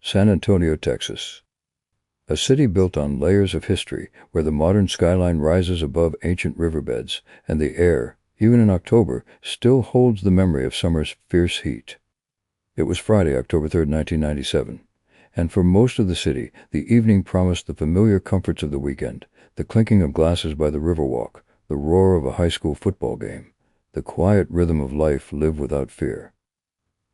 San Antonio, Texas. A city built on layers of history where the modern skyline rises above ancient riverbeds and the air, even in October, still holds the memory of summer's fierce heat. It was Friday, October 3rd, 1997, and for most of the city, the evening promised the familiar comforts of the weekend, the clinking of glasses by the Riverwalk, the roar of a high school football game, the quiet rhythm of life lived without fear.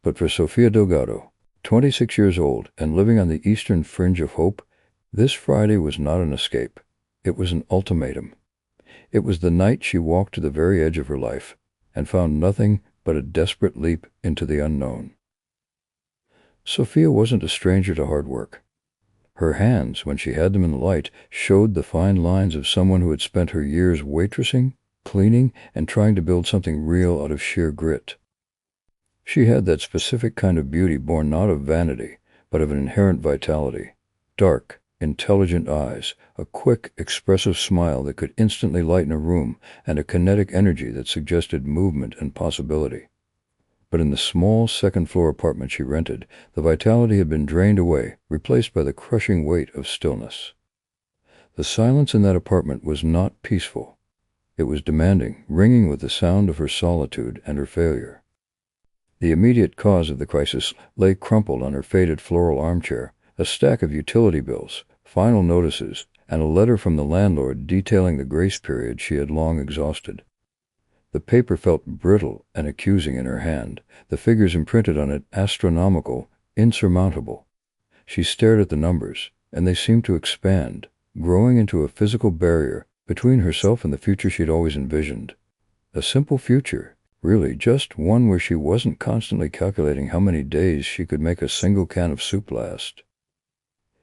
But for Sofia Delgado, 26 years old and living on the eastern fringe of hope, this Friday was not an escape. It was an ultimatum. It was the night she walked to the very edge of her life and found nothing but a desperate leap into the unknown. Sofia wasn't a stranger to hard work. Her hands, when she had them in the light, showed the fine lines of someone who had spent her years waitressing, cleaning, and trying to build something real out of sheer grit. She had that specific kind of beauty born not of vanity, but of an inherent vitality. Dark, intelligent eyes, a quick, expressive smile that could instantly lighten a room, and a kinetic energy that suggested movement and possibility. But in the small second-floor apartment she rented, the vitality had been drained away, replaced by the crushing weight of stillness. The silence in that apartment was not peaceful. It was demanding, ringing with the sound of her solitude and her failure. The immediate cause of the crisis lay crumpled on her faded floral armchair, a stack of utility bills, final notices, and a letter from the landlord detailing the grace period she had long exhausted. The paper felt brittle and accusing in her hand, the figures imprinted on it astronomical, insurmountable. She stared at the numbers, and they seemed to expand, growing into a physical barrier between herself and the future she'd always envisioned. A simple future, really just one where she wasn't constantly calculating how many days she could make a single can of soup last.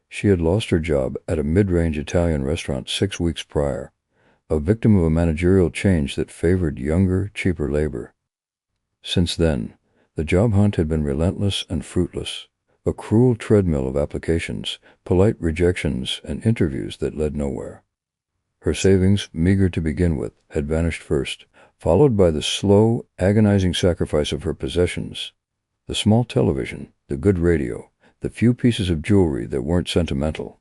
She had lost her job at a mid-range Italian restaurant 6 weeks prior, a victim of a managerial change that favored younger, cheaper labor. Since then, the job hunt had been relentless and fruitless, a cruel treadmill of applications, polite rejections, and interviews that led nowhere. Her savings, meager to begin with, had vanished first, followed by the slow, agonizing sacrifice of her possessions. The small television, the good radio, the few pieces of jewelry that weren't sentimental.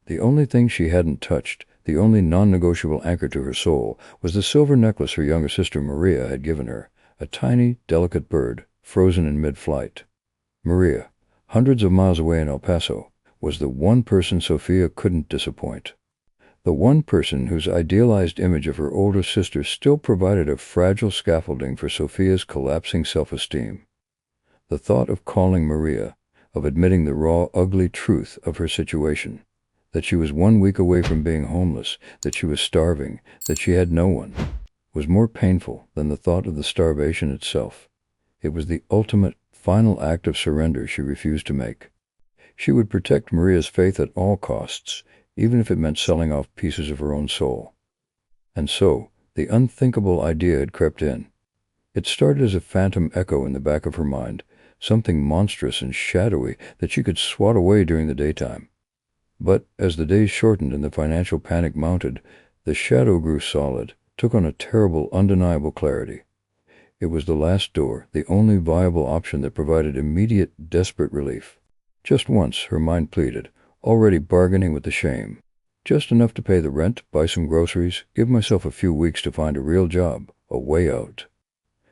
The only thing she hadn't touched, the only non-negotiable anchor to her soul, was the silver necklace her younger sister Maria had given her, a tiny, delicate bird, frozen in mid-flight. Maria, hundreds of miles away in El Paso, was the one person Sofia couldn't disappoint. The one person whose idealized image of her older sister still provided a fragile scaffolding for Sofia's collapsing self-esteem. The thought of calling Maria, of admitting the raw, ugly truth of her situation, that she was 1 week away from being homeless, that she was starving, that she had no one, was more painful than the thought of the starvation itself. It was the ultimate, final act of surrender she refused to make. She would protect Maria's faith at all costs, even if it meant selling off pieces of her own soul. And so, the unthinkable idea had crept in. It started as a phantom echo in the back of her mind, something monstrous and shadowy that she could swat away during the daytime. But as the days shortened and the financial panic mounted, the shadow grew solid, took on a terrible, undeniable clarity. It was the last door, the only viable option that provided immediate, desperate relief. Just once, her mind pleaded, already bargaining with the shame. Just enough to pay the rent, buy some groceries, give myself a few weeks to find a real job, a way out.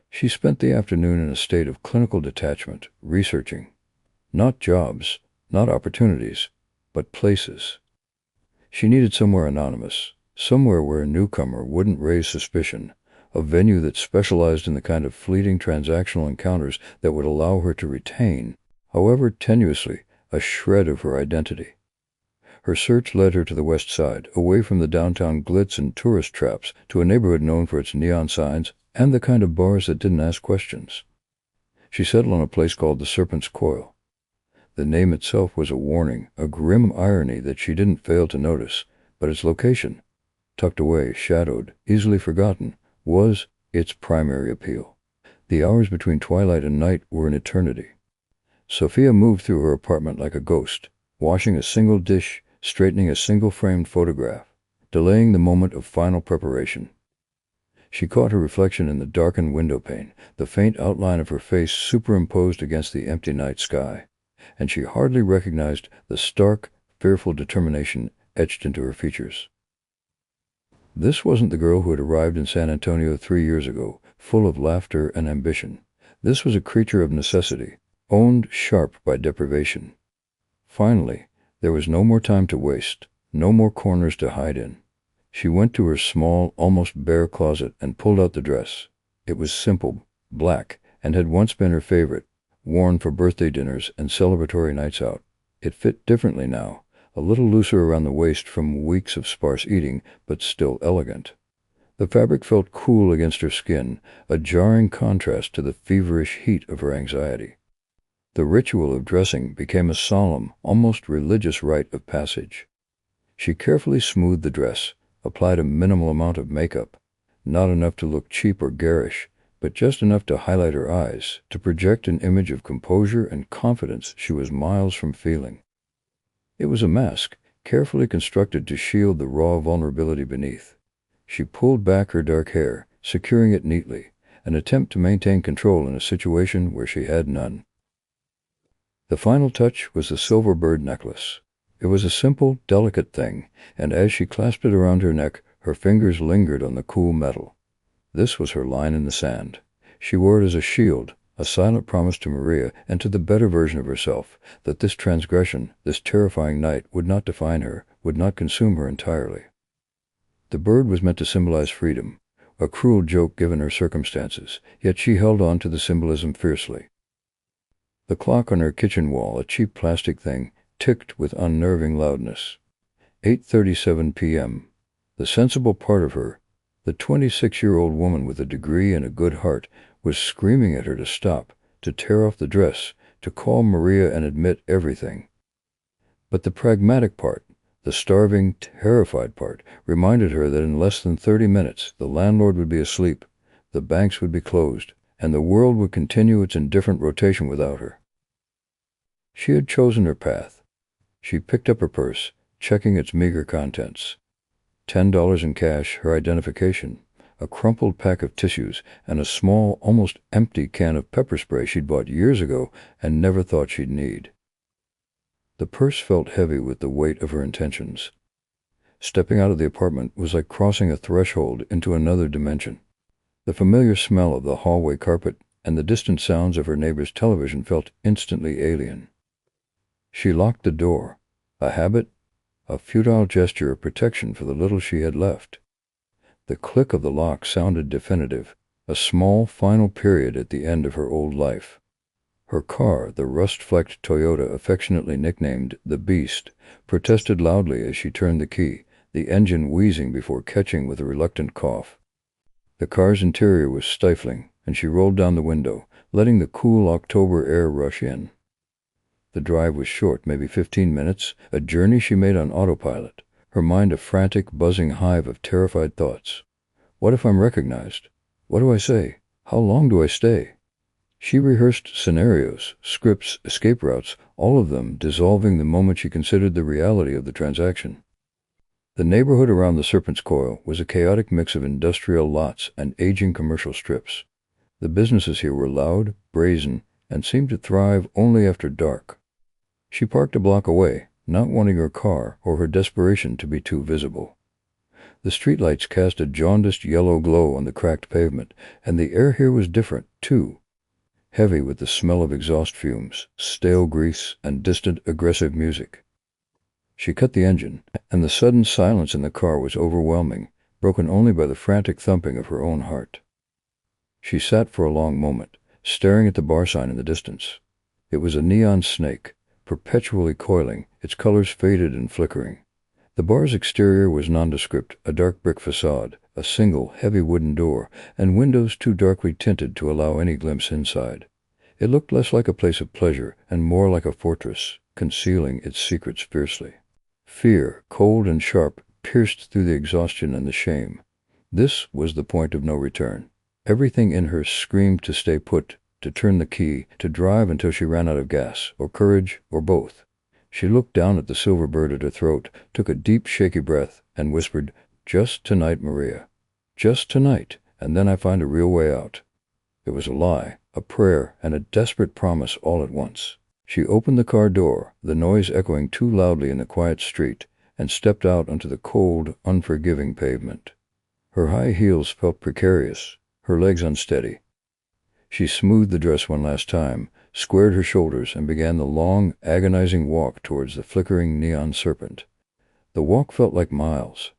She spent the afternoon in a state of clinical detachment, researching. Not jobs, not opportunities, but places. She needed somewhere anonymous, somewhere where a newcomer wouldn't raise suspicion, a venue that specialized in the kind of fleeting transactional encounters that would allow her to retain, however tenuously, a shred of her identity. Her search led her to the west side, away from the downtown glitz and tourist traps, to a neighborhood known for its neon signs and the kind of bars that didn't ask questions. She settled on a place called the Serpent's Coil. The name itself was a warning, a grim irony that she didn't fail to notice, but its location, tucked away, shadowed, easily forgotten, was its primary appeal. The hours between twilight and night were an eternity. Sofia moved through her apartment like a ghost, washing a single dish, straightening a single framed photograph, delaying the moment of final preparation. She caught her reflection in the darkened window pane, the faint outline of her face superimposed against the empty night sky. and she hardly recognized the stark, fearful determination etched into her features. This wasn't the girl who had arrived in San Antonio 3 years ago, full of laughter and ambition. This was a creature of necessity, owned sharp by deprivation. Finally, there was no more time to waste, no more corners to hide in. She went to her small, almost bare closet and pulled out the dress. It was simple, black, and had once been her favorite, worn for birthday dinners and celebratory nights out. It fit differently now, a little looser around the waist from weeks of sparse eating, but still elegant. The fabric felt cool against her skin, a jarring contrast to the feverish heat of her anxiety. The ritual of dressing became a solemn, almost religious rite of passage. She carefully smoothed the dress, applied a minimal amount of makeup, not enough to look cheap or garish, but just enough to highlight her eyes, to project an image of composure and confidence she was miles from feeling. It was a mask, carefully constructed to shield the raw vulnerability beneath. She pulled back her dark hair, securing it neatly, an attempt to maintain control in a situation where she had none. The final touch was the silver bird necklace. It was a simple, delicate thing, and as she clasped it around her neck, her fingers lingered on the cool metal. This was her line in the sand. She wore it as a shield, a silent promise to Maria and to the better version of herself that this transgression, this terrifying night, would not define her, would not consume her entirely. The bird was meant to symbolize freedom, a cruel joke given her circumstances, yet she held on to the symbolism fiercely. The clock on her kitchen wall, a cheap plastic thing, ticked with unnerving loudness. 8:37 p.m. The sensible part of her, the 26-year-old woman with a degree and a good heart, was screaming at her to stop, to tear off the dress, to call Maria and admit everything. But the pragmatic part, the starving, terrified part, reminded her that in less than 30 minutes the landlord would be asleep, the banks would be closed, and the world would continue its indifferent rotation without her. She had chosen her path. She picked up her purse, checking its meager contents. $10 in cash, her identification, a crumpled pack of tissues, and a small, almost empty can of pepper spray she'd bought years ago and never thought she'd need. The purse felt heavy with the weight of her intentions. Stepping out of the apartment was like crossing a threshold into another dimension. The familiar smell of the hallway carpet and the distant sounds of her neighbor's television felt instantly alien. She locked the door, a habit, a futile gesture of protection for the little she had left. The click of the lock sounded definitive, a small final period at the end of her old life. Her car, the rust-flecked Toyota affectionately nicknamed the Beast, protested loudly as she turned the key, the engine wheezing before catching with a reluctant cough. The car's interior was stifling, and she rolled down the window, letting the cool October air rush in. The drive was short, maybe 15 minutes, a journey she made on autopilot, her mind a frantic, buzzing hive of terrified thoughts. What if I'm recognized? What do I say? How long do I stay? She rehearsed scenarios, scripts, escape routes, all of them dissolving the moment she considered the reality of the transaction. The neighborhood around the Serpent's Coil was a chaotic mix of industrial lots and aging commercial strips. The businesses here were loud, brazen, and seemed to thrive only after dark. She parked a block away, not wanting her car or her desperation to be too visible. The streetlights cast a jaundiced yellow glow on the cracked pavement, and the air here was different, too. Heavy with the smell of exhaust fumes, stale grease, and distant, aggressive music. She cut the engine, and the sudden silence in the car was overwhelming, broken only by the frantic thumping of her own heart. She sat for a long moment, staring at the bar sign in the distance. It was a neon snake, perpetually coiling, its colors faded and flickering. The bar's exterior was nondescript, a dark brick facade, a single, heavy wooden door, and windows too darkly tinted to allow any glimpse inside. It looked less like a place of pleasure and more like a fortress, concealing its secrets fiercely. Fear, cold and sharp, pierced through the exhaustion and the shame. This was the point of no return. Everything in her screamed to stay put, to turn the key, to drive until she ran out of gas, or courage, or both. She looked down at the silver bird at her throat, took a deep, shaky breath, and whispered, "Just tonight, Maria. Just tonight, and then I find a real way out." It was a lie, a prayer, and a desperate promise all at once. She opened the car door, the noise echoing too loudly in the quiet street, and stepped out onto the cold, unforgiving pavement. Her high heels felt precarious, her legs unsteady. She smoothed the dress one last time, squared her shoulders, and began the long, agonizing walk towards the flickering neon Serpent. The walk felt like miles.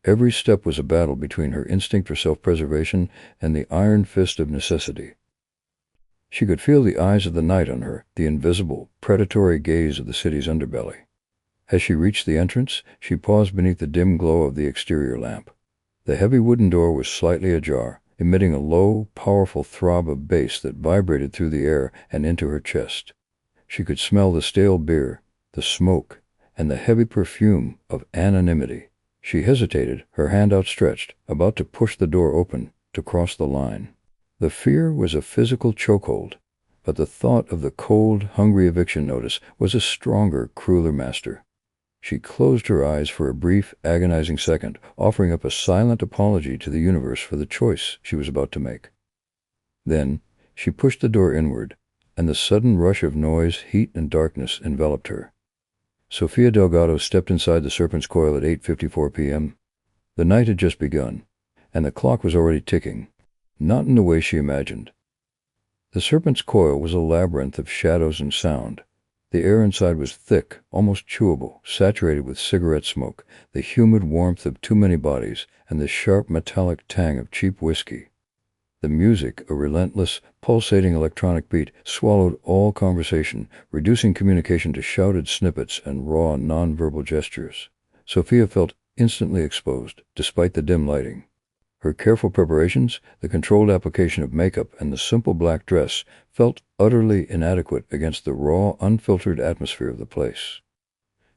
Every step was a battle between her instinct for self-preservation and the iron fist of necessity. She could feel the eyes of the night on her, the invisible, predatory gaze of the city's underbelly. As she reached the entrance, she paused beneath the dim glow of the exterior lamp. The heavy wooden door was slightly ajar, emitting a low, powerful throb of bass that vibrated through the air and into her chest. She could smell the stale beer, the smoke, and the heavy perfume of anonymity. She hesitated, her hand outstretched, about to push the door open, to cross the line. The fear was a physical chokehold, but the thought of the cold, hungry eviction notice was a stronger, crueler master. She closed her eyes for a brief, agonizing second, offering up a silent apology to the universe for the choice she was about to make. Then, she pushed the door inward, and the sudden rush of noise, heat, and darkness enveloped her. Sofia Delgado stepped inside the Serpent's Coil at 8:54 p.m. The night had just begun, and the clock was already ticking, not in the way she imagined. The Serpent's Coil was a labyrinth of shadows and sound. The air inside was thick, almost chewable, saturated with cigarette smoke, the humid warmth of too many bodies, and the sharp metallic tang of cheap whiskey. The music, a relentless, pulsating electronic beat, swallowed all conversation, reducing communication to shouted snippets and raw, non-verbal gestures. Sofia felt instantly exposed, despite the dim lighting. Her careful preparations, the controlled application of makeup, and the simple black dress felt utterly inadequate against the raw, unfiltered atmosphere of the place.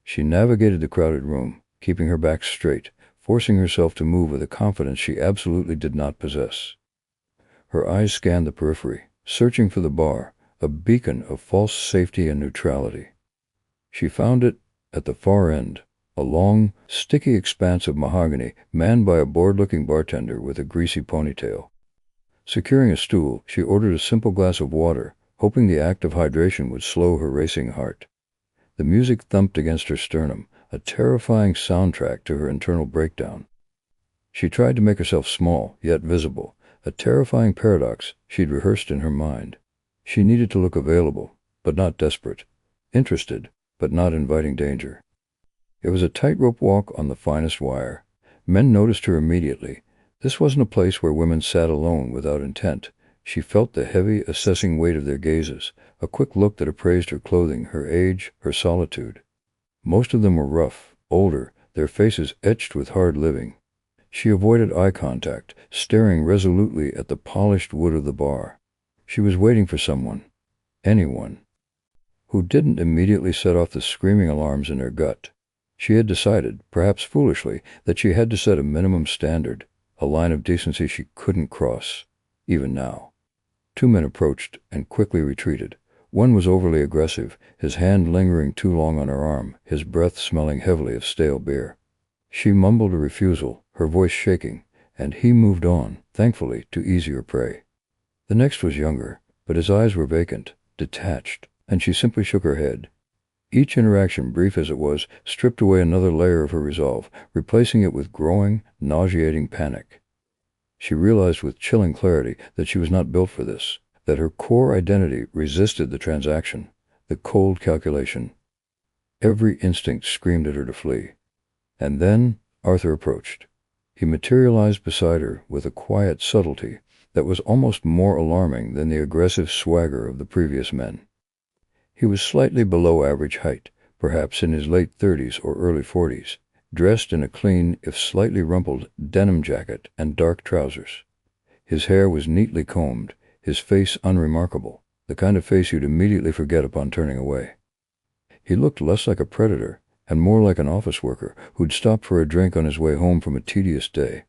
She navigated the crowded room, keeping her back straight, forcing herself to move with a confidence she absolutely did not possess. Her eyes scanned the periphery, searching for the bar, a beacon of false safety and neutrality. She found it at the far end, a long, sticky expanse of mahogany manned by a bored-looking bartender with a greasy ponytail. Securing a stool, she ordered a simple glass of water, hoping the act of hydration would slow her racing heart. The music thumped against her sternum, a terrifying soundtrack to her internal breakdown. She tried to make herself small, yet visible, a terrifying paradox she'd rehearsed in her mind. She needed to look available, but not desperate, interested, but not inviting danger. It was a tightrope walk on the finest wire. Men noticed her immediately. This wasn't a place where women sat alone without intent. She felt the heavy, assessing weight of their gazes, a quick look that appraised her clothing, her age, her solitude. Most of them were rough, older, their faces etched with hard living. She avoided eye contact, staring resolutely at the polished wood of the bar. She was waiting for someone, anyone, who didn't immediately set off the screaming alarms in her gut. She had decided, perhaps foolishly, that she had to set a minimum standard, a line of decency she couldn't cross, even now. 2 men approached and quickly retreated. One was overly aggressive, his hand lingering too long on her arm, his breath smelling heavily of stale beer. She mumbled a refusal, her voice shaking, and he moved on, thankfully, to easier prey. The next was younger, but his eyes were vacant, detached, and she simply shook her head. Each interaction, brief as it was, stripped away another layer of her resolve, replacing it with growing, nauseating panic. She realized with chilling clarity that she was not built for this, that her core identity resisted the transaction, the cold calculation. Every instinct screamed at her to flee. And then Arthur approached. He materialized beside her with a quiet subtlety that was almost more alarming than the aggressive swagger of the previous men. He was slightly below average height, perhaps in his late 30s or early 40s, dressed in a clean, if slightly rumpled, denim jacket and dark trousers. His hair was neatly combed, his face unremarkable, the kind of face you'd immediately forget upon turning away. He looked less like a predator and more like an office worker who'd stopped for a drink on his way home from a tedious day.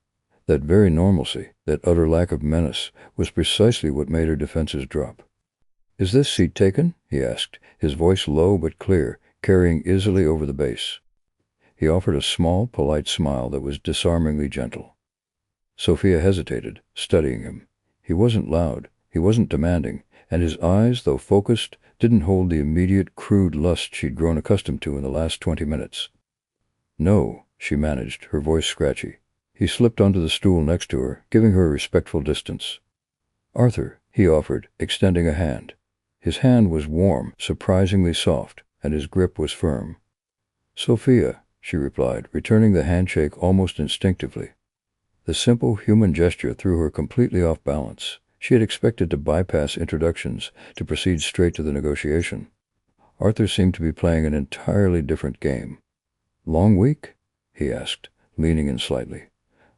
That very normalcy, that utter lack of menace, was precisely what made her defenses drop. "Is this seat taken?" he asked, his voice low but clear, carrying easily over the bass. He offered a small, polite smile that was disarmingly gentle. Sofia hesitated, studying him. He wasn't loud, he wasn't demanding, and his eyes, though focused, didn't hold the immediate, crude lust she'd grown accustomed to in the last 20 minutes. "No," she managed, her voice scratchy. He slipped onto the stool next to her, giving her a respectful distance. "Arthur," he offered, extending a hand. His hand was warm, surprisingly soft, and his grip was firm. "Sofia," she replied, returning the handshake almost instinctively. The simple human gesture threw her completely off balance. She had expected to bypass introductions, to proceed straight to the negotiation. Arthur seemed to be playing an entirely different game. "Long week?" he asked, leaning in slightly.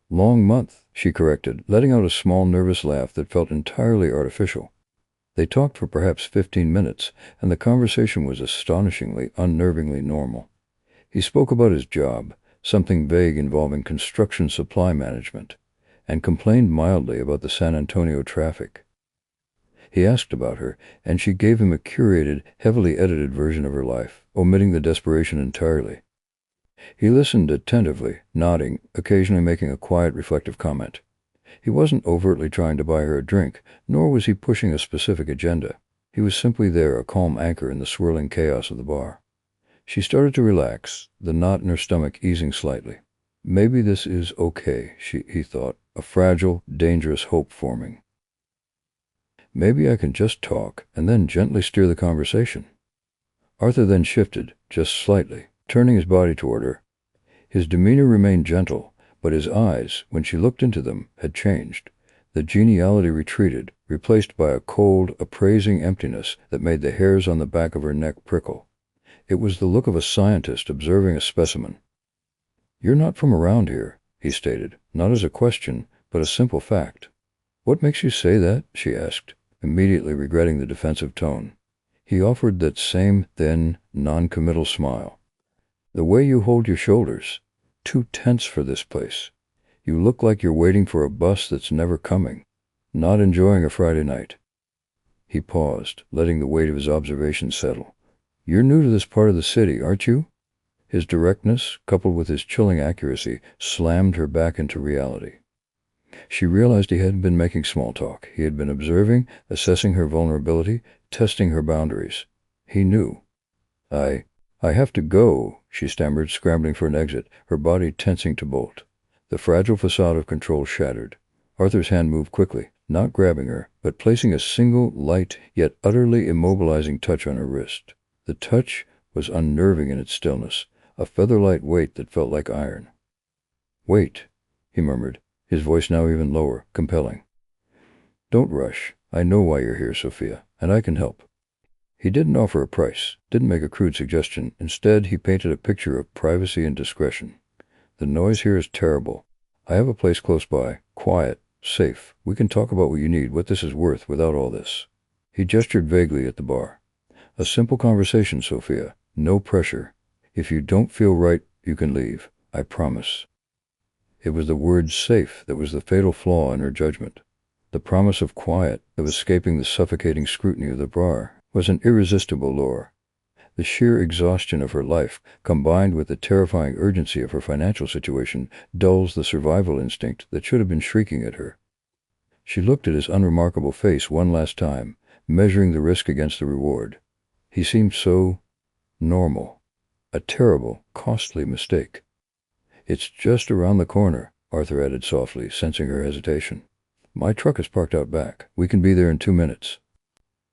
"Long month," she corrected, letting out a small nervous laugh that felt entirely artificial. They talked for perhaps 15 minutes, and the conversation was astonishingly, unnervingly normal. He spoke about his job, something vague involving construction supply management, and complained mildly about the San Antonio traffic. He asked about her, and she gave him a curated, heavily edited version of her life, omitting the desperation entirely. He listened attentively, nodding, occasionally making a quiet, reflective comment. He wasn't overtly trying to buy her a drink, nor was he pushing a specific agenda. He was simply there, a calm anchor in the swirling chaos of the bar. She started to relax, the knot in her stomach easing slightly. Maybe this is okay, he thought, a fragile, dangerous hope forming. Maybe I can just talk, and then gently steer the conversation. Arthur then shifted, just slightly, turning his body toward her. His demeanor remained gentle, but his eyes, when she looked into them, had changed. The geniality retreated, replaced by a cold, appraising emptiness that made the hairs on the back of her neck prickle. It was the look of a scientist observing a specimen. "You're not from around here," he stated, not as a question, but a simple fact. "What makes you say that?" she asked, immediately regretting the defensive tone. He offered that same thin, non-committal smile. "The way you hold your shoulders. Too tense for this place. You look like you're waiting for a bus that's never coming. Not enjoying a Friday night." He paused, letting the weight of his observation settle. "You're new to this part of the city, aren't you?" His directness, coupled with his chilling accuracy, slammed her back into reality. She realized he hadn't been making small talk. He had been observing, assessing her vulnerability, testing her boundaries. He knew. I have to go," she stammered, scrambling for an exit, her body tensing to bolt. The fragile facade of control shattered. Arthur's hand moved quickly, not grabbing her, but placing a single, light, yet utterly immobilizing touch on her wrist. The touch was unnerving in its stillness, a feather-light weight that felt like iron. "Wait," he murmured, his voice now even lower, compelling. "Don't rush. I know why you're here, Sofia, and I can help." He didn't offer a price, didn't make a crude suggestion. Instead, he painted a picture of privacy and discretion. "The noise here is terrible. I have a place close by, quiet, safe. We can talk about what you need, what this is worth, without all this." He gestured vaguely at the bar. "A simple conversation, Sofia. No pressure. If you don't feel right, you can leave. I promise." It was the word safe that was the fatal flaw in her judgment. The promise of quiet, of escaping the suffocating scrutiny of the bar, was an irresistible lure. The sheer exhaustion of her life, combined with the terrifying urgency of her financial situation, dulls the survival instinct that should have been shrieking at her. She looked at his unremarkable face one last time, measuring the risk against the reward. He seemed so normal. A terrible, costly mistake. "It's just around the corner," Arthur added softly, sensing her hesitation. "My truck is parked out back. We can be there in 2 minutes."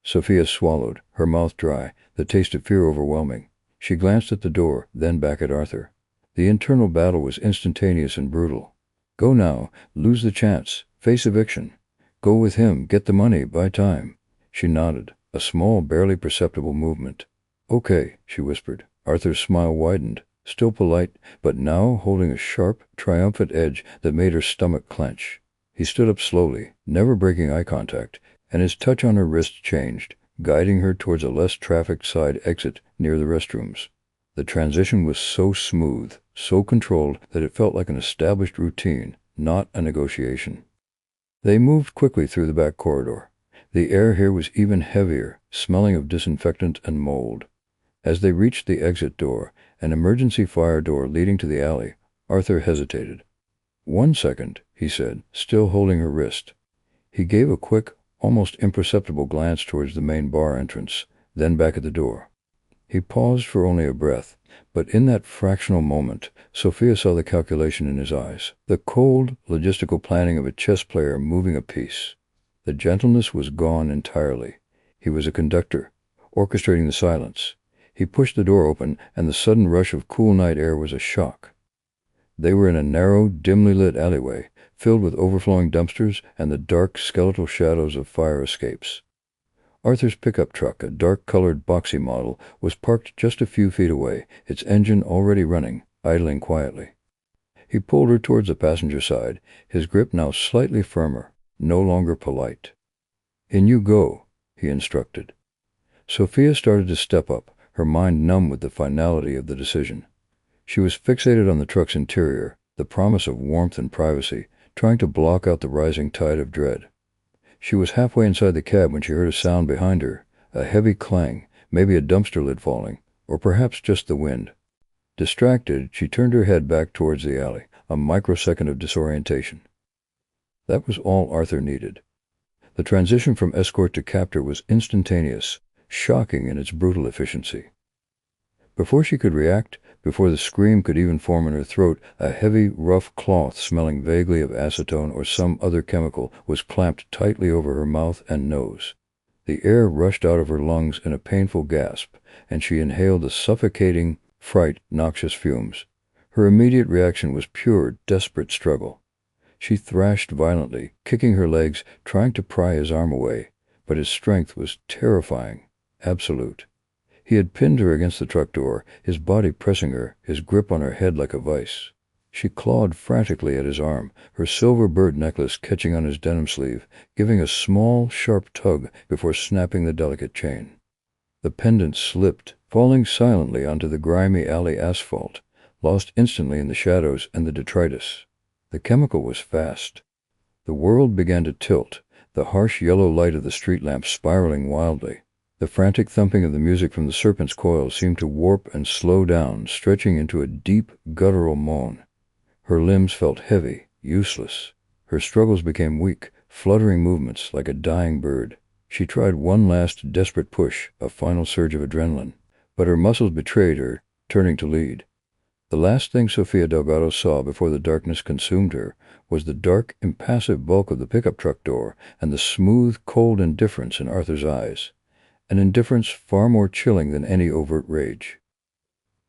Sofia swallowed, her mouth dry, the taste of fear overwhelming. She glanced at the door, then back at Arthur. The internal battle was instantaneous and brutal. Go now, lose the chance, face eviction. Go with him, get the money, buy time. She nodded, a small, barely perceptible movement. "Okay," she whispered. Arthur's smile widened, still polite, but now holding a sharp, triumphant edge that made her stomach clench. He stood up slowly, never breaking eye contact, and his touch on her wrist changed, guiding her towards a less trafficked side exit near the restrooms. The transition was so smooth, so controlled, that it felt like an established routine, not a negotiation. They moved quickly through the back corridor. The air here was even heavier, smelling of disinfectant and mold. As they reached the exit door, an emergency fire door leading to the alley, Arthur hesitated. "1 second," he said, still holding her wrist. He gave a quick, almost imperceptible glance towards the main bar entrance, then back at the door. He paused for only a breath, but in that fractional moment, Sofia saw the calculation in his eyes, the cold, logistical planning of a chess player moving a piece. The gentleness was gone entirely. He was a conductor, orchestrating the silence. He pushed the door open, and the sudden rush of cool night air was a shock. They were in a narrow, dimly lit alleyway, filled with overflowing dumpsters and the dark, skeletal shadows of fire escapes. Arthur's pickup truck, a dark-colored boxy model, was parked just a few feet away, its engine already running, idling quietly. He pulled her towards the passenger side, his grip now slightly firmer, no longer polite. "In you go," he instructed. Sofia started to step up, her mind numb with the finality of the decision. She was fixated on the truck's interior, the promise of warmth and privacy, trying to block out the rising tide of dread. She was halfway inside the cab when she heard a sound behind her, a heavy clang, maybe a dumpster lid falling, or perhaps just the wind. Distracted, she turned her head back towards the alley, a microsecond of disorientation. That was all Arthur needed. The transition from escort to captor was instantaneous, shocking in its brutal efficiency. Before she could react, before the scream could even form in her throat, a heavy, rough cloth smelling vaguely of acetone or some other chemical was clamped tightly over her mouth and nose. The air rushed out of her lungs in a painful gasp, and she inhaled the suffocating, noxious fumes. Her immediate reaction was pure, desperate struggle. She thrashed violently, kicking her legs, trying to pry his arm away, but his strength was terrifying, absolute. He had pinned her against the truck door, his body pressing her, his grip on her head like a vice. She clawed frantically at his arm, her silver bird necklace catching on his denim sleeve, giving a small, sharp tug before snapping the delicate chain. The pendant slipped, falling silently onto the grimy alley asphalt, lost instantly in the shadows and the detritus. The chemical was fast. The world began to tilt, the harsh yellow light of the street lamp spiraling wildly. The frantic thumping of the music from the Serpent's coil seemed to warp and slow down, stretching into a deep, guttural moan. Her limbs felt heavy, useless. Her struggles became weak, fluttering movements like a dying bird. She tried one last desperate push, a final surge of adrenaline, but her muscles betrayed her, turning to lead. The last thing Sofia Delgado saw before the darkness consumed her was the dark, impassive bulk of the pickup truck door and the smooth, cold indifference in Arthur's eyes. An indifference far more chilling than any overt rage.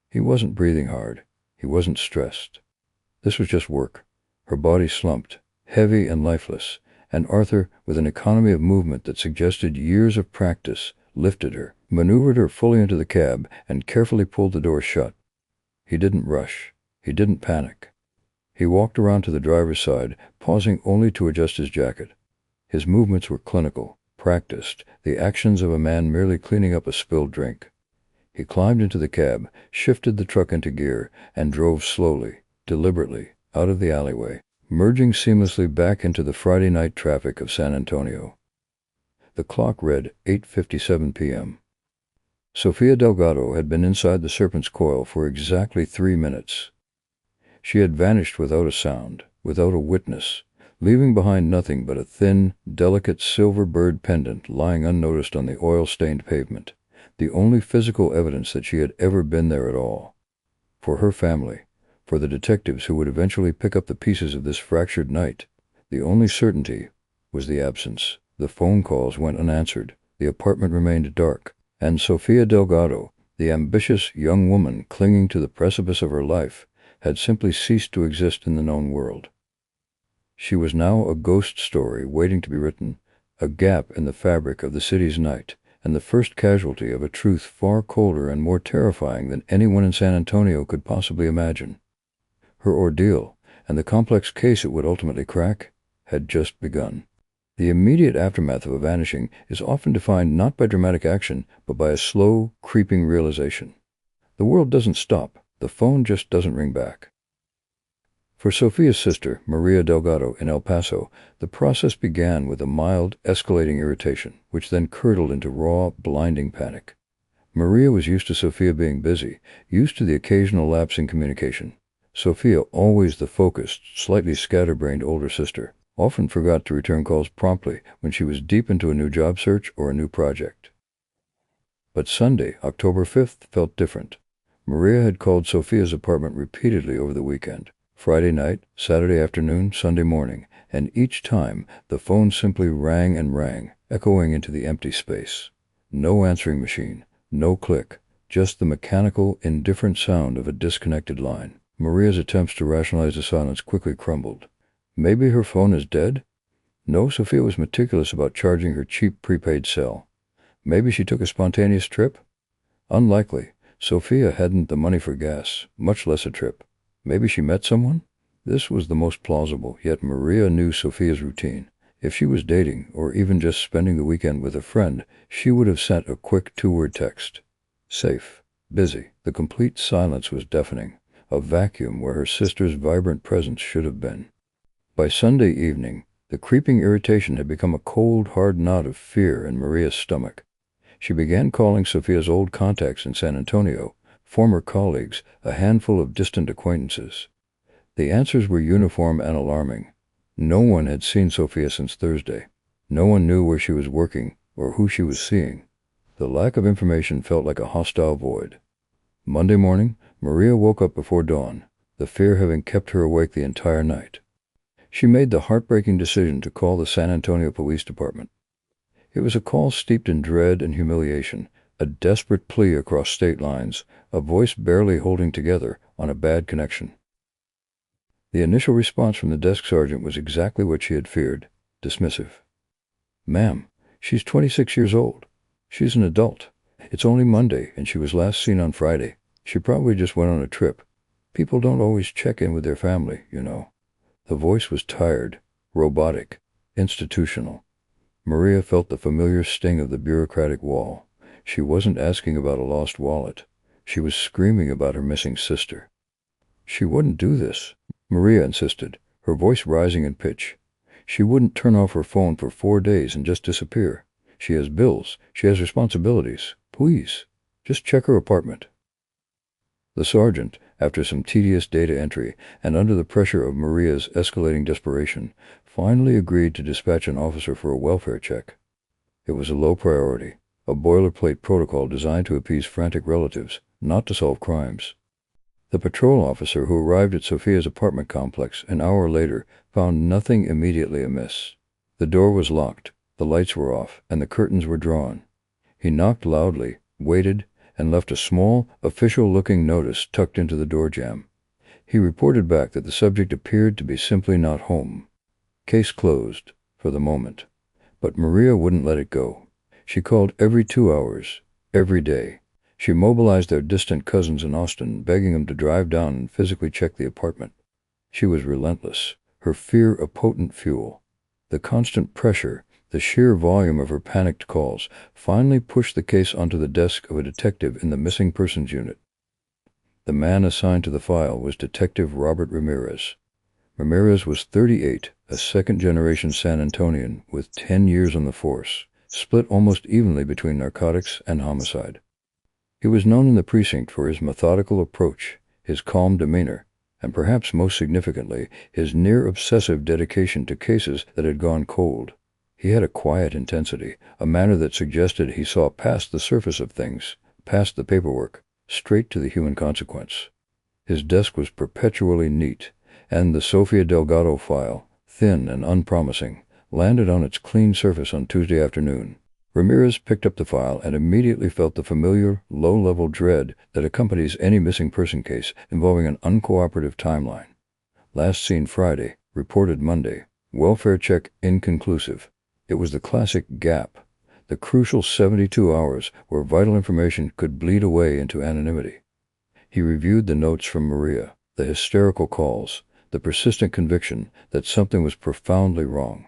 He wasn't breathing hard. He wasn't stressed. This was just work. Her body slumped, heavy and lifeless, and Arthur, with an economy of movement that suggested years of practice, lifted her, maneuvered her fully into the cab, and carefully pulled the door shut. He didn't rush. He didn't panic. He walked around to the driver's side, pausing only to adjust his jacket. His movements were clinical, practiced, the actions of a man merely cleaning up a spilled drink. He climbed into the cab, shifted the truck into gear, and drove slowly, deliberately, out of the alleyway, merging seamlessly back into the Friday night traffic of San Antonio. The clock read 8:57 p.m. Sofia Delgado had been inside the Serpent's coil for exactly 3 minutes. She had vanished without a sound, without a witness, leaving behind nothing but a thin, delicate silver bird pendant lying unnoticed on the oil-stained pavement, the only physical evidence that she had ever been there at all. For her family, for the detectives who would eventually pick up the pieces of this fractured night, the only certainty was the absence. The phone calls went unanswered, the apartment remained dark, and Sofia Delgado, the ambitious young woman clinging to the precipice of her life, had simply ceased to exist in the known world. She was now a ghost story waiting to be written, a gap in the fabric of the city's night, and the first casualty of a truth far colder and more terrifying than anyone in San Antonio could possibly imagine. Her ordeal, and the complex case it would ultimately crack, had just begun. The immediate aftermath of a vanishing is often defined not by dramatic action, but by a slow, creeping realization. The world doesn't stop, the phone just doesn't ring back. For Sofia's sister, Maria Delgado, in El Paso, the process began with a mild, escalating irritation, which then curdled into raw, blinding panic. Maria was used to Sofia being busy, used to the occasional lapse in communication. Sofia, always the focused, slightly scatterbrained older sister, often forgot to return calls promptly when she was deep into a new job search or a new project. But Sunday, October 5th, felt different. Maria had called Sofia's apartment repeatedly over the weekend, Friday night, Saturday afternoon, Sunday morning, and each time the phone simply rang and rang, echoing into the empty space. No answering machine, no click, just the mechanical, indifferent sound of a disconnected line. Maria's attempts to rationalize the silence quickly crumbled. Maybe her phone is dead? No, Sofia was meticulous about charging her cheap prepaid cell. Maybe she took a spontaneous trip? Unlikely. Sofia hadn't the money for gas, much less a trip. Maybe she met someone? This was the most plausible, yet Maria knew Sofia's routine. If she was dating, or even just spending the weekend with a friend, she would have sent a quick two-word text. Safe. Busy. The complete silence was deafening, a vacuum where her sister's vibrant presence should have been. By Sunday evening, the creeping irritation had become a cold, hard knot of fear in Maria's stomach. She began calling Sofia's old contacts in San Antonio, former colleagues, a handful of distant acquaintances. The answers were uniform and alarming. No one had seen Sofia since Thursday. No one knew where she was working or who she was seeing. The lack of information felt like a hostile void. Monday morning, Maria woke up before dawn, the fear having kept her awake the entire night. She made the heartbreaking decision to call the San Antonio Police Department. It was a call steeped in dread and humiliation, a desperate plea across state lines, a voice barely holding together on a bad connection. The initial response from the desk sergeant was exactly what she had feared, dismissive. "Ma'am, she's 26 years old. She's an adult. It's only Monday, and she was last seen on Friday. She probably just went on a trip. People don't always check in with their family, you know." The voice was tired, robotic, institutional. Maria felt the familiar sting of the bureaucratic wall. She wasn't asking about a lost wallet. She was screaming about her missing sister. "She wouldn't do this," Maria insisted, her voice rising in pitch. "She wouldn't turn off her phone for 4 days and just disappear. She has bills. She has responsibilities. Please, just check her apartment." The sergeant, after some tedious data entry and under the pressure of Maria's escalating desperation, finally agreed to dispatch an officer for a welfare check. It was a low priority, a boilerplate protocol designed to appease frantic relatives, not to solve crimes. The patrol officer who arrived at Sofia's apartment complex an hour later found nothing immediately amiss. The door was locked, the lights were off, and the curtains were drawn. He knocked loudly, waited, and left a small, official-looking notice tucked into the door jamb. He reported back that the subject appeared to be simply not home. Case closed, for the moment. But Maria wouldn't let it go. She called every 2 hours, every day. She mobilized their distant cousins in Austin, begging them to drive down and physically check the apartment. She was relentless, her fear a potent fuel. The constant pressure, the sheer volume of her panicked calls, finally pushed the case onto the desk of a detective in the Missing Persons Unit. The man assigned to the file was Detective Robert Ramirez. Ramirez was 38, a second-generation San Antonian with 10 years on the force, split almost evenly between narcotics and homicide. He was known in the precinct for his methodical approach, his calm demeanor, and perhaps most significantly, his near-obsessive dedication to cases that had gone cold. He had a quiet intensity, a manner that suggested he saw past the surface of things, past the paperwork, straight to the human consequence. His desk was perpetually neat, and the Sofia Delgado file, thin and unpromising, landed on its clean surface on Tuesday afternoon. Ramirez picked up the file and immediately felt the familiar, low-level dread that accompanies any missing person case involving an uncooperative timeline. Last seen Friday, reported Monday, welfare check inconclusive. It was the classic gap, the crucial 72 hours where vital information could bleed away into anonymity. He reviewed the notes from Maria, the hysterical calls, the persistent conviction that something was profoundly wrong.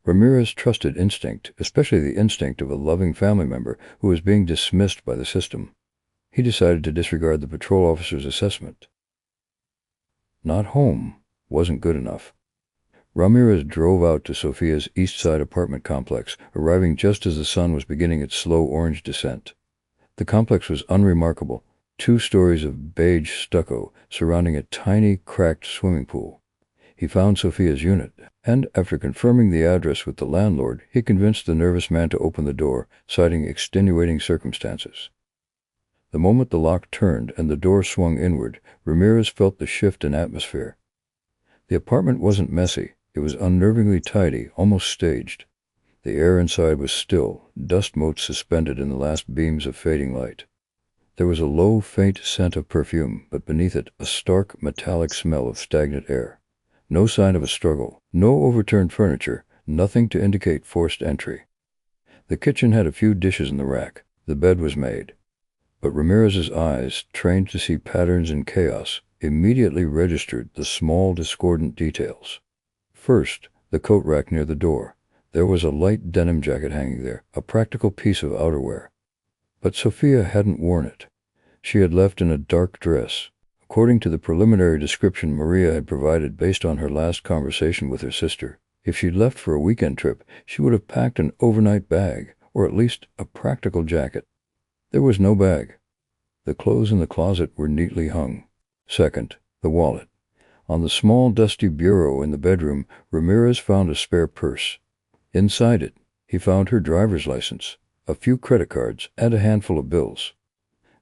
Ramirez trusted instinct, especially the instinct of a loving family member who was being dismissed by the system. He decided to disregard the patrol officer's assessment. Not home wasn't good enough. Ramirez drove out to Sofia's East Side apartment complex, arriving just as the sun was beginning its slow orange descent. The complex was unremarkable, 2 stories of beige stucco surrounding a tiny, cracked swimming pool. He found Sofia's unit, and after confirming the address with the landlord, he convinced the nervous man to open the door, citing extenuating circumstances. The moment the lock turned and the door swung inward, Ramirez felt the shift in atmosphere. The apartment wasn't messy. It was unnervingly tidy, almost staged. The air inside was still, dust motes suspended in the last beams of fading light. There was a low, faint scent of perfume, but beneath it a stark, metallic smell of stagnant air. No sign of a struggle, no overturned furniture, nothing to indicate forced entry. The kitchen had a few dishes in the rack. The bed was made. But Ramirez's eyes, trained to see patterns in chaos, immediately registered the small, discordant details. First, the coat rack near the door. There was a light denim jacket hanging there, a practical piece of outerwear. But Sofia hadn't worn it. She had left in a dark dress. According to the preliminary description Maria had provided based on her last conversation with her sister, if she'd left for a weekend trip, she would have packed an overnight bag, or at least a practical jacket. There was no bag. The clothes in the closet were neatly hung. Second, the wallet. On the small, dusty bureau in the bedroom, Ramirez found a spare purse. Inside it, he found her driver's license, a few credit cards, and a handful of bills.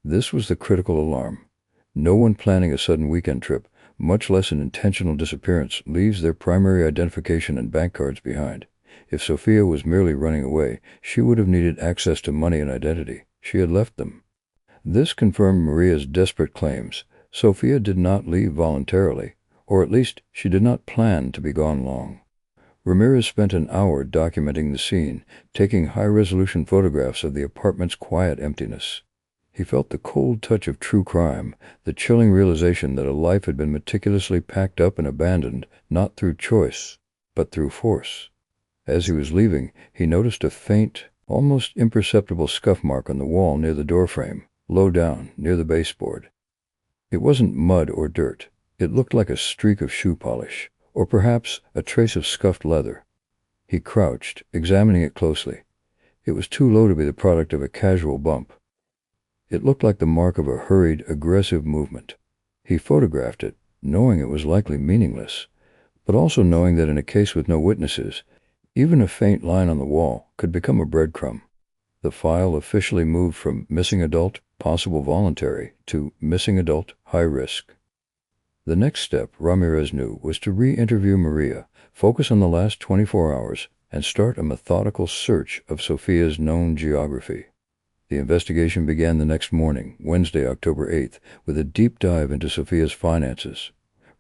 This was the critical alarm. No one planning a sudden weekend trip, much less an intentional disappearance, leaves their primary identification and bank cards behind. If Sofia was merely running away, she would have needed access to money and identity. She had left them. This confirmed Maria's desperate claims. Sofia did not leave voluntarily, or at least she did not plan to be gone long. Ramirez spent an hour documenting the scene, taking high-resolution photographs of the apartment's quiet emptiness. He felt the cold touch of true crime, the chilling realization that a life had been meticulously packed up and abandoned, not through choice, but through force. As he was leaving, he noticed a faint, almost imperceptible scuff mark on the wall near the doorframe, low down, near the baseboard. It wasn't mud or dirt. It looked like a streak of shoe polish, or perhaps a trace of scuffed leather. He crouched, examining it closely. It was too low to be the product of a casual bump. It looked like the mark of a hurried, aggressive movement. He photographed it, knowing it was likely meaningless, but also knowing that in a case with no witnesses, even a faint line on the wall could become a breadcrumb. The file officially moved from missing adult, possible voluntary, to missing adult, high risk. The next step, Ramirez knew, was to re-interview Maria, focus on the last 24 hours, and start a methodical search of Sofia's known geography. The investigation began the next morning, Wednesday, October 8th, with a deep dive into Sofia's finances.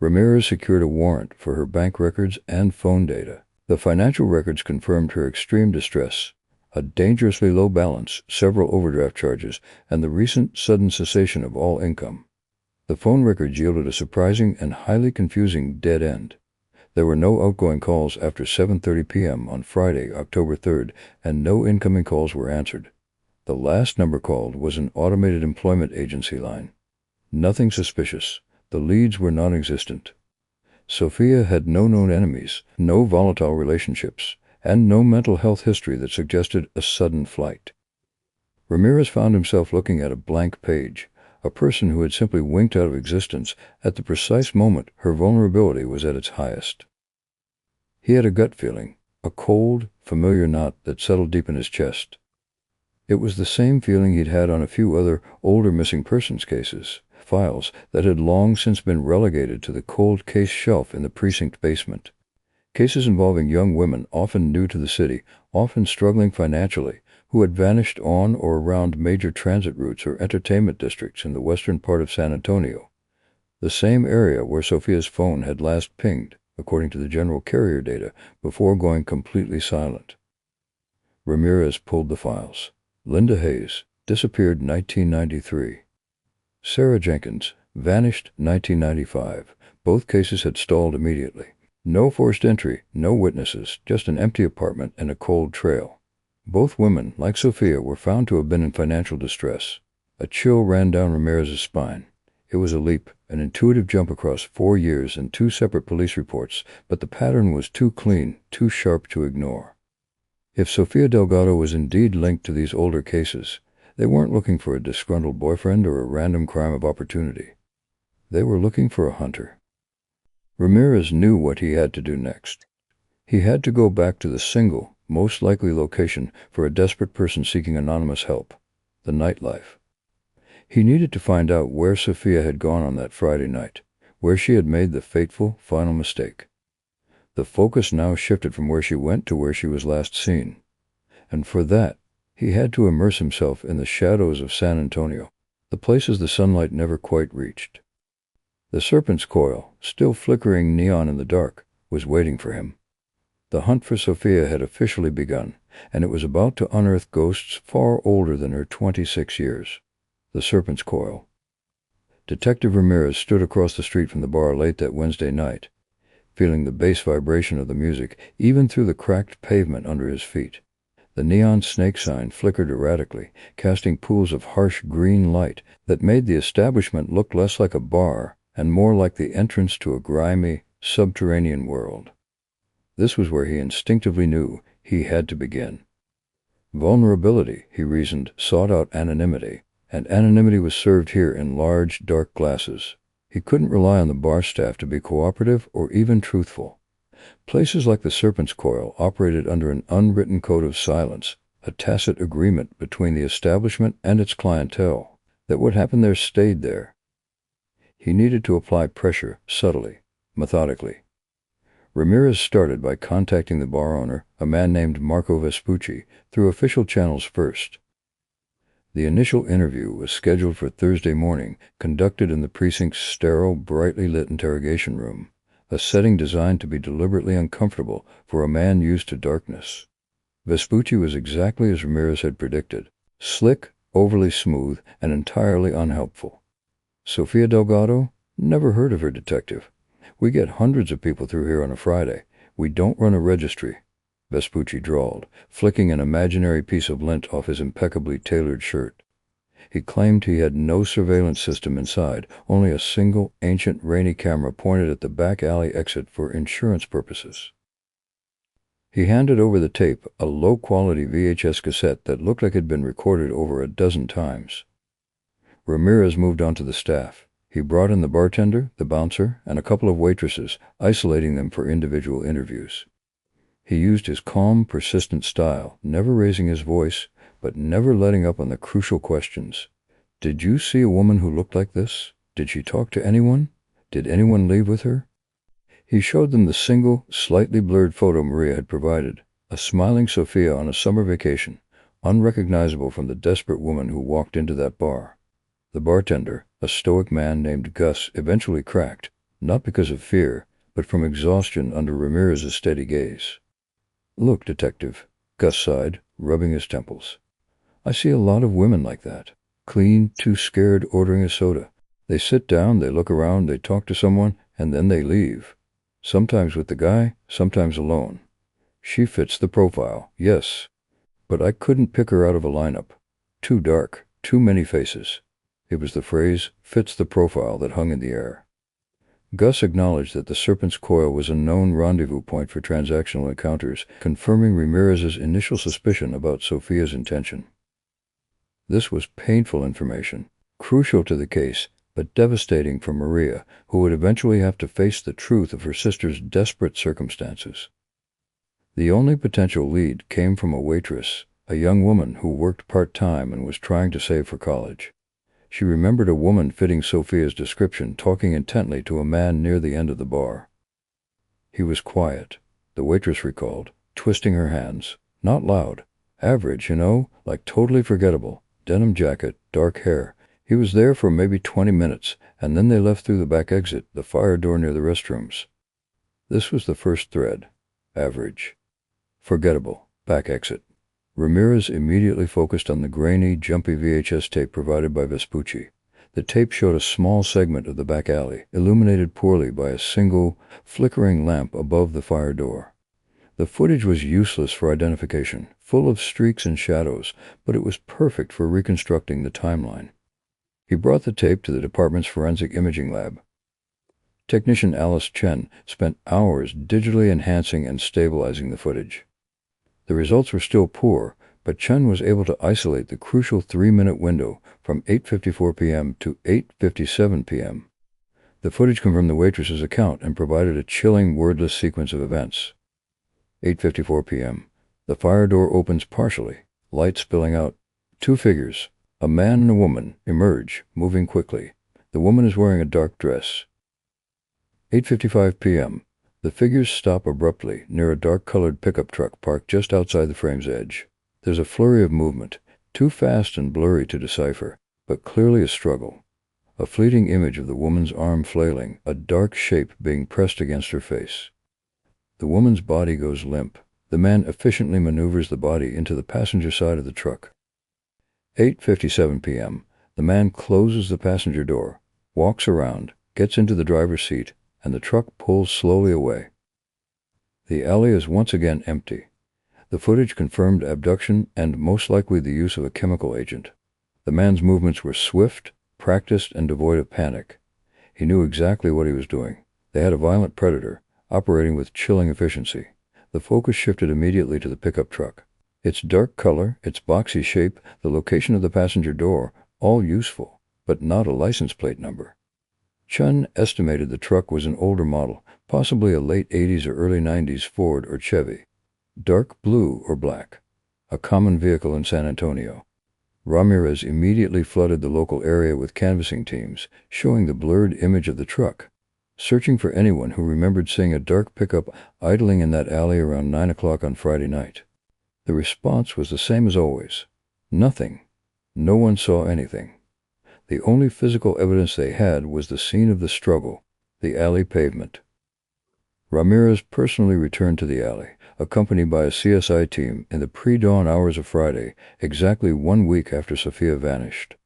Ramirez secured a warrant for her bank records and phone data. The financial records confirmed her extreme distress, a dangerously low balance, several overdraft charges, and the recent sudden cessation of all income. The phone records yielded a surprising and highly confusing dead end. There were no outgoing calls after 7:30 p.m. on Friday, October 3rd, and no incoming calls were answered. The last number called was an automated employment agency line. Nothing suspicious. The leads were non-existent. Sofia had no known enemies, no volatile relationships, and no mental health history that suggested a sudden flight. Ramirez found himself looking at a blank page, a person who had simply winked out of existence at the precise moment her vulnerability was at its highest. He had a gut feeling, a cold, familiar knot that settled deep in his chest. It was the same feeling he'd had on a few other older missing persons cases, files that had long since been relegated to the cold case shelf in the precinct basement. Cases involving young women, often new to the city, often struggling financially, who had vanished on or around major transit routes or entertainment districts in the western part of San Antonio, the same area where Sofia's phone had last pinged, according to the general carrier data, before going completely silent. Ramirez pulled the files. Linda Hayes, disappeared 1993. Sarah Jenkins, vanished 1995. Both cases had stalled immediately. No forced entry, no witnesses, just an empty apartment and a cold trail. Both women, like Sofia, were found to have been in financial distress. A chill ran down Ramirez's spine. It was a leap, an intuitive jump across 4 years and 2 separate police reports, but the pattern was too clean, too sharp to ignore. If Sofia Delgado was indeed linked to these older cases, they weren't looking for a disgruntled boyfriend or a random crime of opportunity. They were looking for a hunter. Ramirez knew what he had to do next. He had to go back to the single, most likely location for a desperate person seeking anonymous help, the nightlife. He needed to find out where Sofia had gone on that Friday night, where she had made the fateful final mistake. The focus now shifted from where she went to where she was last seen, and for that, he had to immerse himself in the shadows of San Antonio, the places the sunlight never quite reached. The Serpent's Coil, still flickering neon in the dark, was waiting for him. The hunt for Sofia had officially begun, and it was about to unearth ghosts far older than her 26 years. The Serpent's Coil. Detective Ramirez stood across the street from the bar late that Wednesday night, feeling the bass vibration of the music even through the cracked pavement under his feet. The neon snake sign flickered erratically, casting pools of harsh green light that made the establishment look less like a bar and more like the entrance to a grimy, subterranean world. This was where he instinctively knew he had to begin. Vulnerability, he reasoned, sought out anonymity, and anonymity was served here in large, dark glasses. He couldn't rely on the bar staff to be cooperative or even truthful. Places like the Serpent's Coil operated under an unwritten code of silence, a tacit agreement between the establishment and its clientele, that what happened there stayed there. He needed to apply pressure subtly, methodically. Ramirez started by contacting the bar owner, a man named Marco Vespucci, through official channels first. The initial interview was scheduled for Thursday morning, conducted in the precinct's sterile, brightly lit interrogation room, a setting designed to be deliberately uncomfortable for a man used to darkness. Vespucci was exactly as Ramirez had predicted, slick, overly smooth, and entirely unhelpful. Sofia Delgado? Never heard of her, detective. We get hundreds of people through here on a Friday. We don't run a registry, Vespucci drawled, flicking an imaginary piece of lint off his impeccably tailored shirt. He claimed he had no surveillance system inside, only a single, ancient, rainy camera pointed at the back alley exit for insurance purposes. He handed over the tape, a low-quality VHS cassette that looked like it had been recorded over a dozen times. Ramirez moved on to the staff. He brought in the bartender, the bouncer, and a couple of waitresses, isolating them for individual interviews. He used his calm, persistent style, never raising his voice, but never letting up on the crucial questions. Did you see a woman who looked like this? Did she talk to anyone? Did anyone leave with her? He showed them the single, slightly blurred photo Maria had provided, a smiling Sofia on a summer vacation, unrecognizable from the desperate woman who walked into that bar. The bartender, a stoic man named Gus, eventually cracked, not because of fear, but from exhaustion under Ramirez's steady gaze. Look, detective, Gus sighed, rubbing his temples. I see a lot of women like that. Clean, too scared, ordering a soda. They sit down, they look around, they talk to someone, and then they leave. Sometimes with the guy, sometimes alone. She fits the profile, yes. But I couldn't pick her out of a lineup. Too dark, too many faces. It was the phrase, fits the profile, that hung in the air. Gus acknowledged that the Serpent's Coil was a known rendezvous point for transactional encounters, confirming Ramirez's initial suspicion about Sofia's intention. This was painful information, crucial to the case, but devastating for Maria, who would eventually have to face the truth of her sister's desperate circumstances. The only potential lead came from a waitress, a young woman who worked part-time and was trying to save for college. She remembered a woman fitting Sofia's description talking intently to a man near the end of the bar. He was quiet, the waitress recalled, twisting her hands. Not loud. Average, like totally forgettable. Denim jacket, dark hair. He was there for maybe 20 minutes, and then they left through the back exit, the fire door near the restrooms. This was the first thread. Average. Forgettable. Back exit. Ramirez immediately focused on the grainy, jumpy VHS tape provided by Vespucci. The tape showed a small segment of the back alley, illuminated poorly by a single, flickering lamp above the fire door. The footage was useless for identification, full of streaks and shadows, but it was perfect for reconstructing the timeline. He brought the tape to the department's forensic imaging lab. Technician Alice Chen spent hours digitally enhancing and stabilizing the footage. The results were still poor, but Chen was able to isolate the crucial 3-minute window from 8:54 p.m. to 8:57 p.m. The footage confirmed the waitress's account and provided a chilling, wordless sequence of events. 8:54 p.m. The fire door opens partially, light spilling out. Two figures, a man and a woman, emerge, moving quickly. The woman is wearing a dark dress. 8:55 p.m. The figures stop abruptly near a dark-colored pickup truck parked just outside the frame's edge. There's a flurry of movement, too fast and blurry to decipher, but clearly a struggle. A fleeting image of the woman's arm flailing, a dark shape being pressed against her face. The woman's body goes limp. The man efficiently maneuvers the body into the passenger side of the truck. 8:57 p.m. The man closes the passenger door, walks around, gets into the driver's seat, and the truck pulls slowly away. The alley is once again empty. The footage confirmed abduction and most likely the use of a chemical agent. The man's movements were swift, practiced, and devoid of panic. He knew exactly what he was doing. They had a violent predator, operating with chilling efficiency. The focus shifted immediately to the pickup truck. Its dark color, its boxy shape, the location of the passenger door, all useful, but not a license plate number. Chun estimated the truck was an older model, possibly a late 80s or early 90s Ford or Chevy. Dark blue or black. A common vehicle in San Antonio. Ramirez immediately flooded the local area with canvassing teams, showing the blurred image of the truck, searching for anyone who remembered seeing a dark pickup idling in that alley around 9 o'clock on Friday night. The response was the same as always. Nothing. No one saw anything. The only physical evidence they had was the scene of the struggle, the alley pavement. Ramirez personally returned to the alley, accompanied by a CSI team in the pre-dawn hours of Friday, exactly 1 week after Sofia vanished.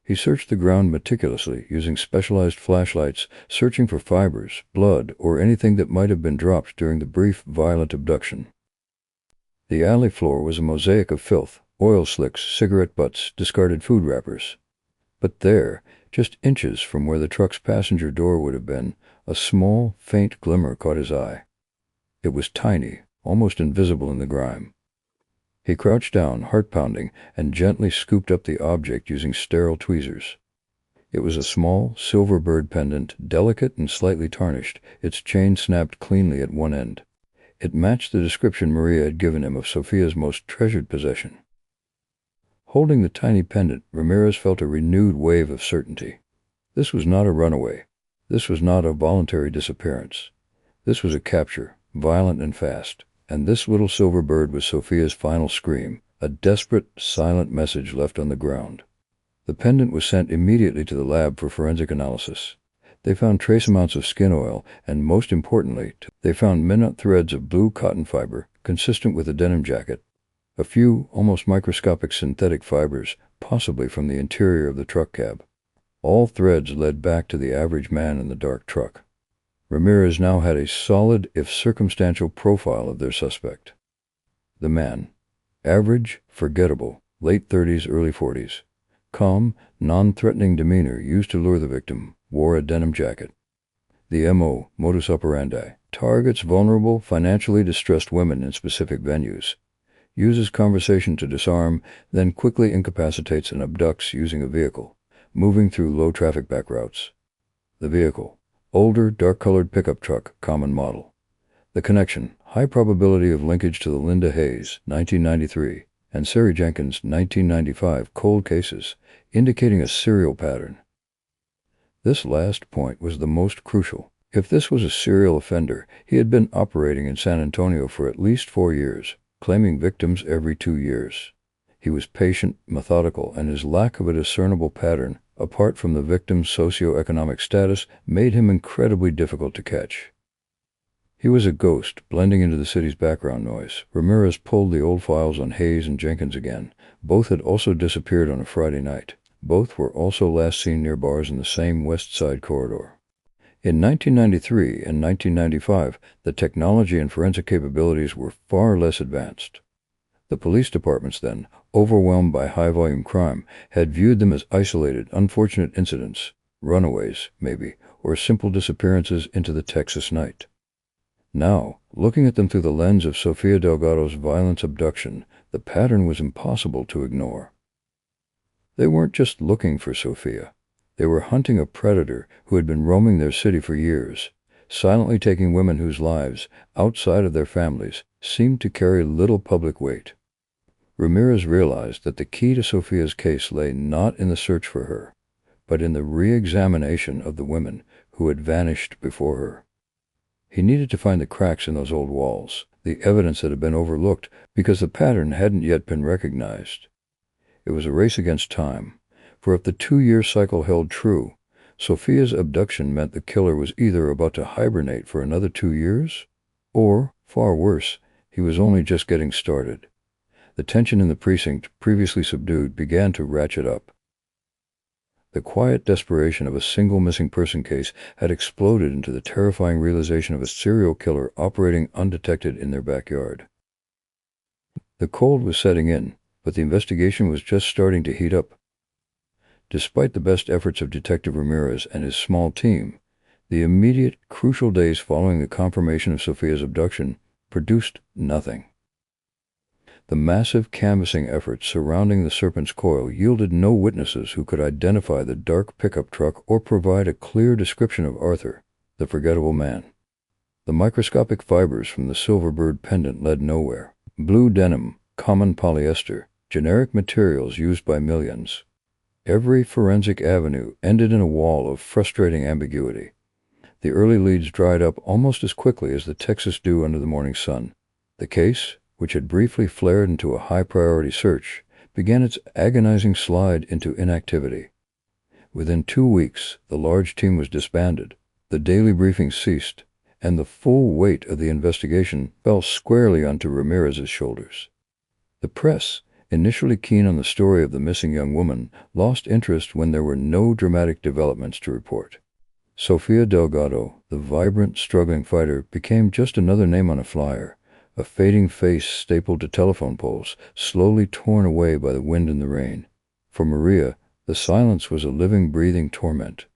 He searched the ground meticulously, using specialized flashlights, searching for fibers, blood, or anything that might have been dropped during the brief, violent abduction. The alley floor was a mosaic of filth, oil slicks, cigarette butts, discarded food wrappers. But there, just inches from where the truck's passenger door would have been, a small, faint glimmer caught his eye. It was tiny, almost invisible in the grime. He crouched down, heart-pounding, and gently scooped up the object using sterile tweezers. It was a small, silver bird pendant, delicate and slightly tarnished, its chain snapped cleanly at one end. It matched the description Maria had given him of Sofia's most treasured possession. Holding the tiny pendant, Ramirez felt a renewed wave of certainty. This was not a runaway. This was not a voluntary disappearance. This was a capture, violent and fast. And this little silver bird was Sofia's final scream, a desperate, silent message left on the ground. The pendant was sent immediately to the lab for forensic analysis. They found trace amounts of skin oil, and most importantly, they found minute threads of blue cotton fiber, consistent with a denim jacket. A few, almost microscopic synthetic fibers, possibly from the interior of the truck cab. All threads led back to the average man in the dark truck. Ramirez now had a solid, if circumstantial, profile of their suspect. The man. Average, forgettable, late 30s, early 40s. Calm, non-threatening demeanor used to lure the victim, wore a denim jacket. The M.O., modus operandi, targets vulnerable, financially distressed women in specific venues. Uses conversation to disarm, then quickly incapacitates and abducts using a vehicle, moving through low-traffic back routes. The vehicle. Older, dark-colored pickup truck, common model. The connection, high probability of linkage to the Linda Hayes, 1993, and Sari Jenkins, 1995, cold cases, indicating a serial pattern. This last point was the most crucial. If this was a serial offender, he had been operating in San Antonio for at least 4 years, claiming victims every 2 years. He was patient, methodical, and his lack of a discernible pattern, apart from the victim's socioeconomic status, made him incredibly difficult to catch. He was a ghost, blending into the city's background noise. Ramirez pulled the old files on Hayes and Jenkins again. Both had also disappeared on a Friday night. Both were also last seen near bars in the same West Side corridor. In 1993 and 1995, the technology and forensic capabilities were far less advanced. The police departments then, overwhelmed by high-volume crime, had viewed them as isolated, unfortunate incidents, runaways, maybe, or simple disappearances into the Texas night. Now, looking at them through the lens of Sofia Delgado's violent abduction, the pattern was impossible to ignore. They weren't just looking for Sofia. They were hunting a predator who had been roaming their city for years, silently taking women whose lives, outside of their families, seemed to carry little public weight. Ramirez realized that the key to Sofia's case lay not in the search for her, but in the re-examination of the women who had vanished before her. He needed to find the cracks in those old walls, the evidence that had been overlooked because the pattern hadn't yet been recognized. It was a race against time, for if the 2-year cycle held true, Sofia's abduction meant the killer was either about to hibernate for another 2 years, or, far worse, he was only just getting started. The tension in the precinct, previously subdued, began to ratchet up. The quiet desperation of a single missing person case had exploded into the terrifying realization of a serial killer operating undetected in their backyard. The cold was setting in, but the investigation was just starting to heat up. Despite the best efforts of Detective Ramirez and his small team, the immediate, crucial days following the confirmation of Sofia's abduction produced nothing. The massive canvassing efforts surrounding the Serpent's Coil yielded no witnesses who could identify the dark pickup truck or provide a clear description of Arthur, the forgettable man. The microscopic fibers from the Silverbird pendant led nowhere. Blue denim, common polyester, generic materials used by millions. Every forensic avenue ended in a wall of frustrating ambiguity. The early leads dried up almost as quickly as the Texas dew under the morning sun. The case, which had briefly flared into a high-priority search, began its agonizing slide into inactivity. Within 2 weeks, the large team was disbanded, the daily briefings ceased, and the full weight of the investigation fell squarely onto Ramirez's shoulders. The press, initially keen on the story of the missing young woman, lost interest when there were no dramatic developments to report. Sofia Delgado, the vibrant, struggling fighter, became just another name on a flyer, a fading face stapled to telephone poles, slowly torn away by the wind and the rain. For Maria, the silence was a living, breathing torment.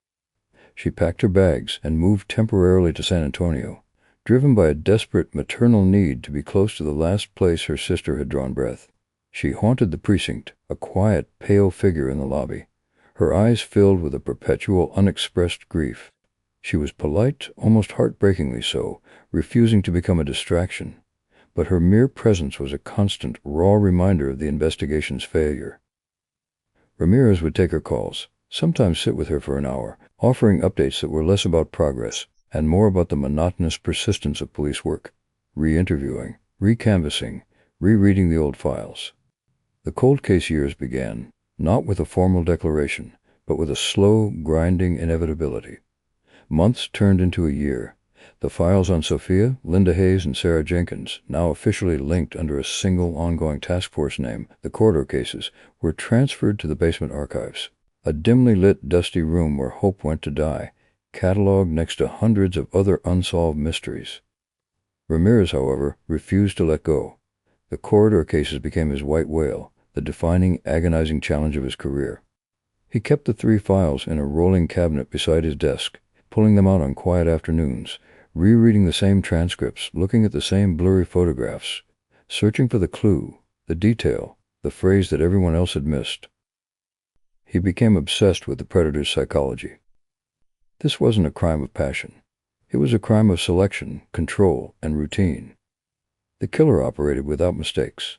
She packed her bags and moved temporarily to San Antonio, driven by a desperate maternal need to be close to the last place her sister had drawn breath. She haunted the precinct, a quiet, pale figure in the lobby, her eyes filled with a perpetual, unexpressed grief. She was polite, almost heartbreakingly so, refusing to become a distraction, but her mere presence was a constant, raw reminder of the investigation's failure. Ramirez would take her calls, sometimes sit with her for an hour, offering updates that were less about progress and more about the monotonous persistence of police work, re-interviewing, re-canvassing, rereading the old files. The cold case years began, not with a formal declaration, but with a slow, grinding inevitability. Months turned into a year. The files on Sofia, Linda Hayes, and Sarah Jenkins, now officially linked under a single ongoing task force name, the corridor cases, were transferred to the basement archives, a dimly lit, dusty room where hope went to die, catalogued next to hundreds of other unsolved mysteries. Ramirez, however, refused to let go. The corridor cases became his white whale, the defining, agonizing challenge of his career. He kept the 3 files in a rolling cabinet beside his desk, pulling them out on quiet afternoons, rereading the same transcripts, looking at the same blurry photographs, searching for the clue, the detail, the phrase that everyone else had missed. He became obsessed with the predator's psychology. This wasn't a crime of passion. It was a crime of selection, control, and routine. The killer operated without mistakes.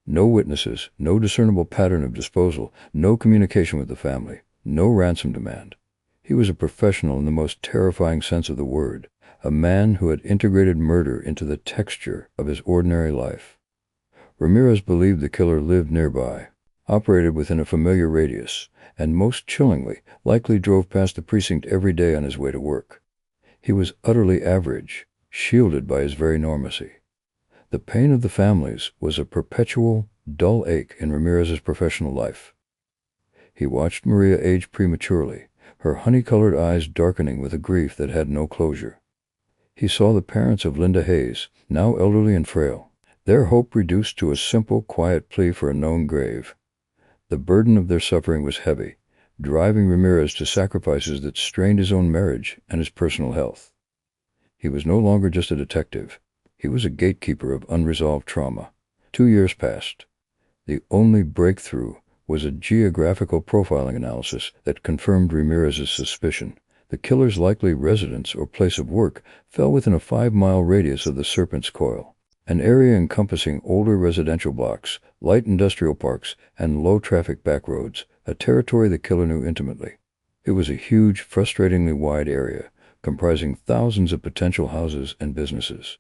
No witnesses, no discernible pattern of disposal, no communication with the family, no ransom demand. He was a professional in the most terrifying sense of the word, a man who had integrated murder into the texture of his ordinary life. Ramirez believed the killer lived nearby, operated within a familiar radius, and most chillingly, likely drove past the precinct every day on his way to work. He was utterly average, shielded by his very normacy. The pain of the families was a perpetual, dull ache in Ramirez's professional life. He watched Maria age prematurely, her honey-colored eyes darkening with a grief that had no closure. He saw the parents of Linda Hayes, now elderly and frail, their hope reduced to a simple, quiet plea for a known grave. The burden of their suffering was heavy, driving Ramirez to sacrifices that strained his own marriage and his personal health. He was no longer just a detective. He was a gatekeeper of unresolved trauma. 2 years passed. The only breakthrough was a geographical profiling analysis that confirmed Ramirez's suspicion. The killer's likely residence or place of work fell within a 5-mile radius of the Serpent's Coil, an area encompassing older residential blocks, light industrial parks, and low-traffic back roads, a territory the killer knew intimately. It was a huge, frustratingly wide area, comprising thousands of potential houses and businesses.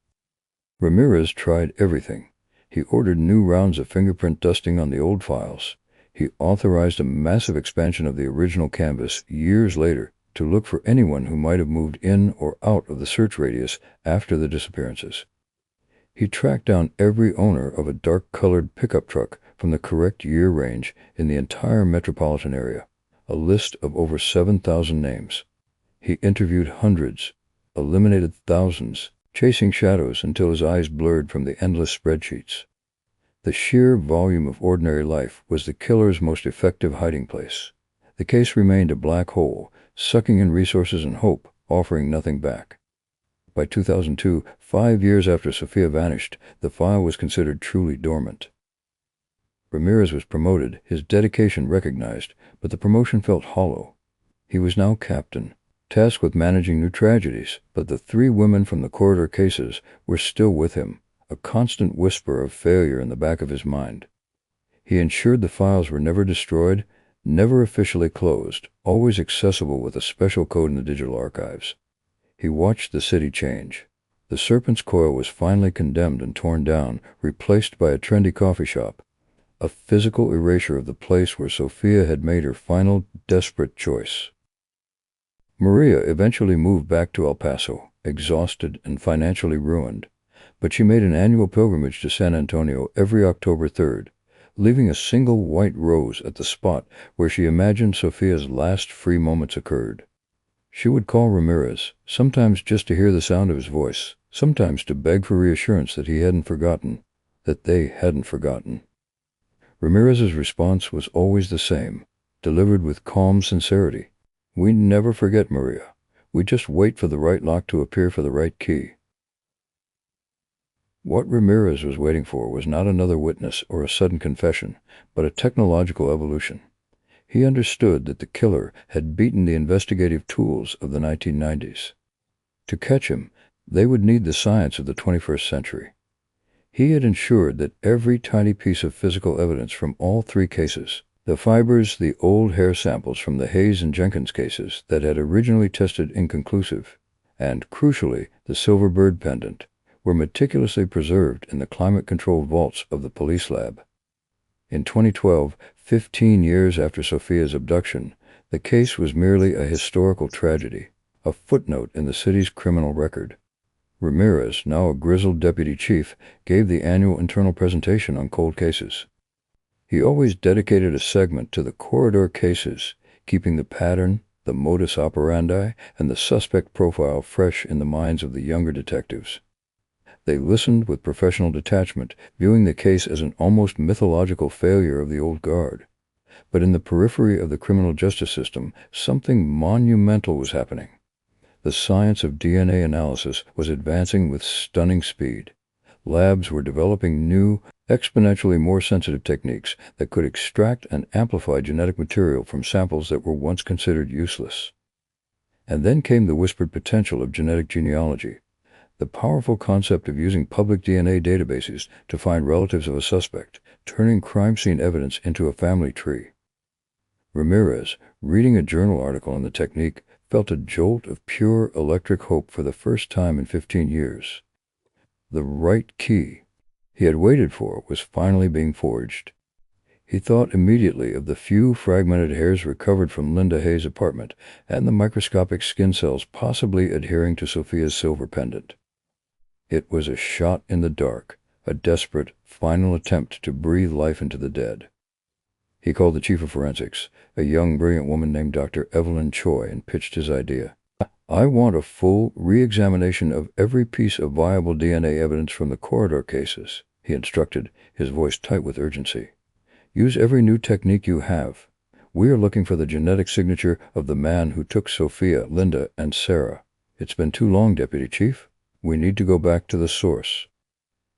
Ramirez tried everything. He ordered new rounds of fingerprint dusting on the old files. He authorized a massive expansion of the original canvas years later to look for anyone who might have moved in or out of the search radius after the disappearances. He tracked down every owner of a dark-colored pickup truck from the correct year range in the entire metropolitan area, a list of over 7,000 names. He interviewed hundreds, eliminated thousands, chasing shadows until his eyes blurred from the endless spreadsheets. The sheer volume of ordinary life was the killer's most effective hiding place. The case remained a black hole, sucking in resources and hope, offering nothing back. By 2002, 5 years after Sofia vanished, the file was considered truly dormant. Ramirez was promoted, his dedication recognized, but the promotion felt hollow. He was now captain, tasked with managing new tragedies, but the 3 women from the corridor cases were still with him, a constant whisper of failure in the back of his mind. He ensured the files were never destroyed, never officially closed, always accessible with a special code in the digital archives. He watched the city change. The Serpent's Coil was finally condemned and torn down, replaced by a trendy coffee shop, a physical erasure of the place where Sofia had made her final, desperate choice. Maria eventually moved back to El Paso, exhausted and financially ruined, but she made an annual pilgrimage to San Antonio every October 3rd, leaving a single white rose at the spot where she imagined Sofia's last free moments occurred. She would call Ramirez, sometimes just to hear the sound of his voice, sometimes to beg for reassurance that he hadn't forgotten, that they hadn't forgotten. Ramirez's response was always the same, delivered with calm sincerity. "We never forget, Maria. We just wait for the right lock to appear for the right key." What Ramirez was waiting for was not another witness or a sudden confession, but a technological evolution. He understood that the killer had beaten the investigative tools of the 1990s. To catch him, they would need the science of the 21st century. He had ensured that every tiny piece of physical evidence from all 3 cases, the fibers, the old hair samples from the Hayes and Jenkins cases that had originally tested inconclusive, and, crucially, the silver bird pendant, were meticulously preserved in the climate-controlled vaults of the police lab. In 2012, 15 years after Sofia's abduction, the case was merely a historical tragedy, a footnote in the city's criminal record. Ramirez, now a grizzled deputy chief, gave the annual internal presentation on cold cases. He always dedicated a segment to the corridor cases, keeping the pattern, the modus operandi, and the suspect profile fresh in the minds of the younger detectives. They listened with professional detachment, viewing the case as an almost mythological failure of the old guard. But in the periphery of the criminal justice system, something monumental was happening. The science of DNA analysis was advancing with stunning speed. Labs were developing new, exponentially more sensitive techniques that could extract and amplify genetic material from samples that were once considered useless. And then came the whispered potential of genetic genealogy, the powerful concept of using public DNA databases to find relatives of a suspect, turning crime scene evidence into a family tree. Ramirez, reading a journal article on the technique, felt a jolt of pure electric hope for the first time in 15 years. The right key he had waited for was finally being forged. He thought immediately of the few fragmented hairs recovered from Linda Hayes' apartment and the microscopic skin cells possibly adhering to Sofia's silver pendant. It was a shot in the dark, a desperate, final attempt to breathe life into the dead. He called the chief of forensics, a young, brilliant woman named Dr. Evelyn Choi, and pitched his idea. "I want a full re-examination of every piece of viable DNA evidence from the corridor cases," he instructed, his voice tight with urgency. "Use every new technique you have. We are looking for the genetic signature of the man who took Sofia, Linda, and Sarah. It's been too long, Deputy Chief. We need to go back to the source."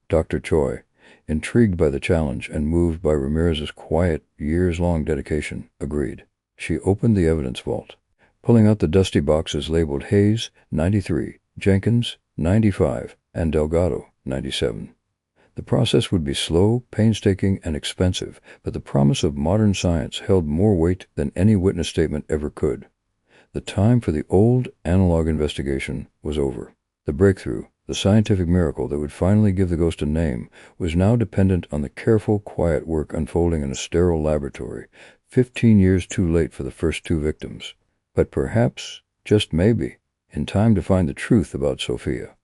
Dr. Choi, intrigued by the challenge and moved by Ramirez's quiet, years-long dedication, agreed. She opened the evidence vault, pulling out the dusty boxes labeled Hayes, 93, Jenkins, 95, and Delgado, 97. The process would be slow, painstaking, and expensive, but the promise of modern science held more weight than any witness statement ever could. The time for the old analog investigation was over. The breakthrough, the scientific miracle that would finally give the ghost a name, was now dependent on the careful, quiet work unfolding in a sterile laboratory, 15 years too late for the first two victims. But perhaps, just maybe, in time to find the truth about Sofia.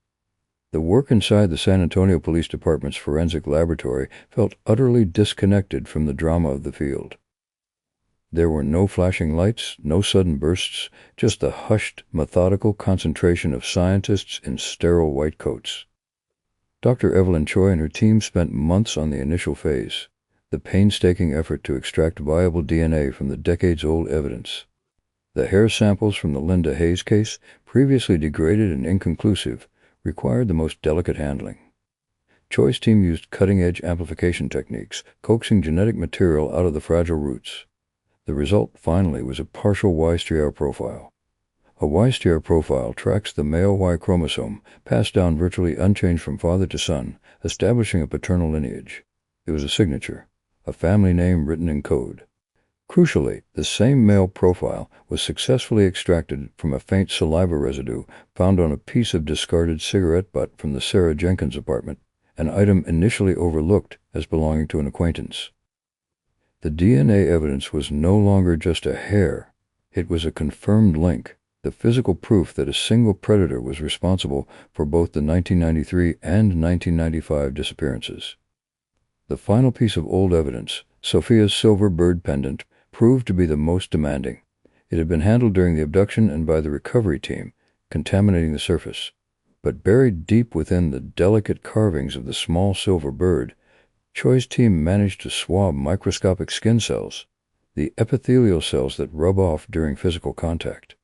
The work inside the San Antonio Police Department's forensic laboratory felt utterly disconnected from the drama of the field. There were no flashing lights, no sudden bursts, just the hushed, methodical concentration of scientists in sterile white coats. Dr. Evelyn Choi and her team spent months on the initial phase, the painstaking effort to extract viable DNA from the decades-old evidence. The hair samples from the Linda Hayes case, previously degraded and inconclusive, required the most delicate handling. Choi's team used cutting-edge amplification techniques, coaxing genetic material out of the fragile roots. The result, finally, was a partial Y striae profile. A Y striae profile tracks the male Y chromosome, passed down virtually unchanged from father to son, establishing a paternal lineage. It was a signature, a family name written in code. Crucially, the same male profile was successfully extracted from a faint saliva residue found on a piece of discarded cigarette butt from the Sarah Jenkins apartment, an item initially overlooked as belonging to an acquaintance. The DNA evidence was no longer just a hair. It was a confirmed link, the physical proof that a single predator was responsible for both the 1993 and 1995 disappearances. The final piece of old evidence, Sofia's silver bird pendant, proved to be the most demanding. It had been handled during the abduction and by the recovery team, contaminating the surface. But buried deep within the delicate carvings of the small silver bird, Choi's team managed to swab microscopic skin cells, the epithelial cells that rub off during physical contact.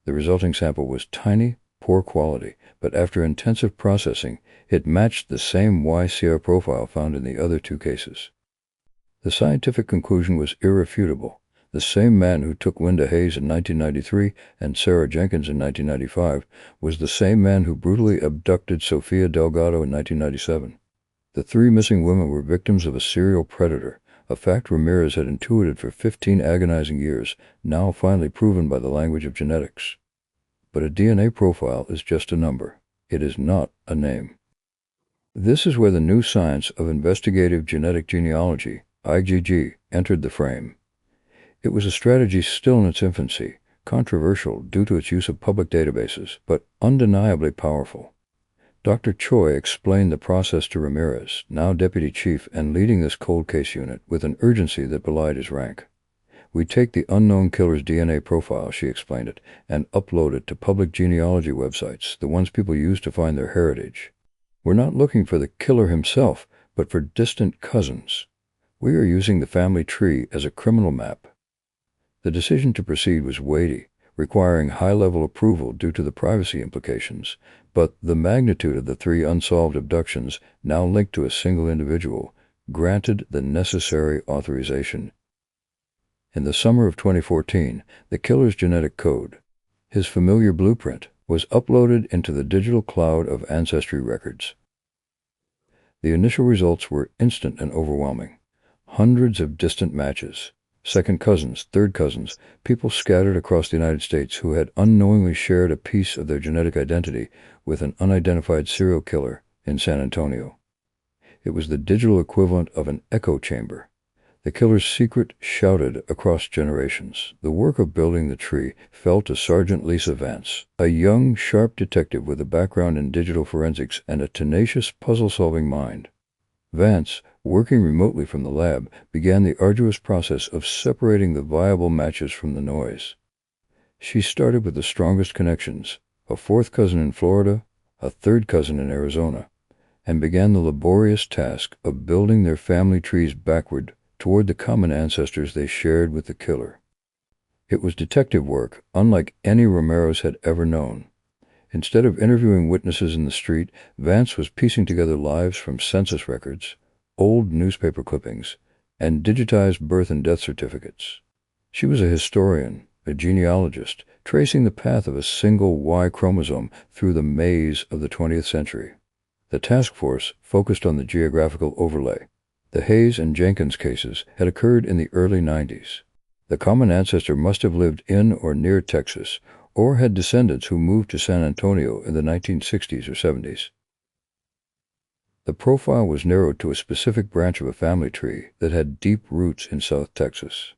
The resulting sample was tiny, poor quality, but after intensive processing, it matched the same YCR profile found in the other two cases. The scientific conclusion was irrefutable. The same man who took Linda Hayes in 1993 and Sarah Jenkins in 1995 was the same man who brutally abducted Sofia Delgado in 1997. The three missing women were victims of a serial predator, a fact Ramirez had intuited for 15 agonizing years, now finally proven by the language of genetics. But a DNA profile is just a number. It is not a name. This is where the new science of investigative genetic genealogy, IgG, entered the frame. It was a strategy still in its infancy, controversial due to its use of public databases, but undeniably powerful. Dr. Choi explained the process to Ramirez, now deputy chief and leading this cold case unit, with an urgency that belied his rank. "We take the unknown killer's DNA profile," she explained it, "and upload it to public genealogy websites, the ones people use to find their heritage. We're not looking for the killer himself, but for distant cousins. We are using the family tree as a criminal map." The decision to proceed was weighty, requiring high-level approval due to the privacy implications, but the magnitude of the three unsolved abductions, now linked to a single individual, granted the necessary authorization. In the summer of 2014, the killer's genetic code, his familiar blueprint, was uploaded into the digital cloud of ancestry records. The initial results were instant and overwhelming. Hundreds of distant matches, second cousins, third cousins, people scattered across the United States who had unknowingly shared a piece of their genetic identity with an unidentified serial killer in San Antonio. It was the digital equivalent of an echo chamber. The killer's secret shouted across generations. The work of building the tree fell to Sergeant Lisa Vance, a young, sharp detective with a background in digital forensics and a tenacious, puzzle-solving mind. Vance, working remotely from the lab, began the arduous process of separating the viable matches from the noise. She started with the strongest connections, a fourth cousin in Florida, a third cousin in Arizona, and began the laborious task of building their family trees backward toward the common ancestors they shared with the killer. It was detective work unlike any Ramirez had ever known. Instead of interviewing witnesses in the street, Vance was piecing together lives from census records, old newspaper clippings, and digitized birth and death certificates. She was a historian, a genealogist, tracing the path of a single Y chromosome through the maze of the 20th century. The task force focused on the geographical overlay. The Hayes and Jenkins cases had occurred in the early 90s. The common ancestor must have lived in or near Texas, or had descendants who moved to San Antonio in the 1960s or 70s. The profile was narrowed to a specific branch of a family tree that had deep roots in South Texas.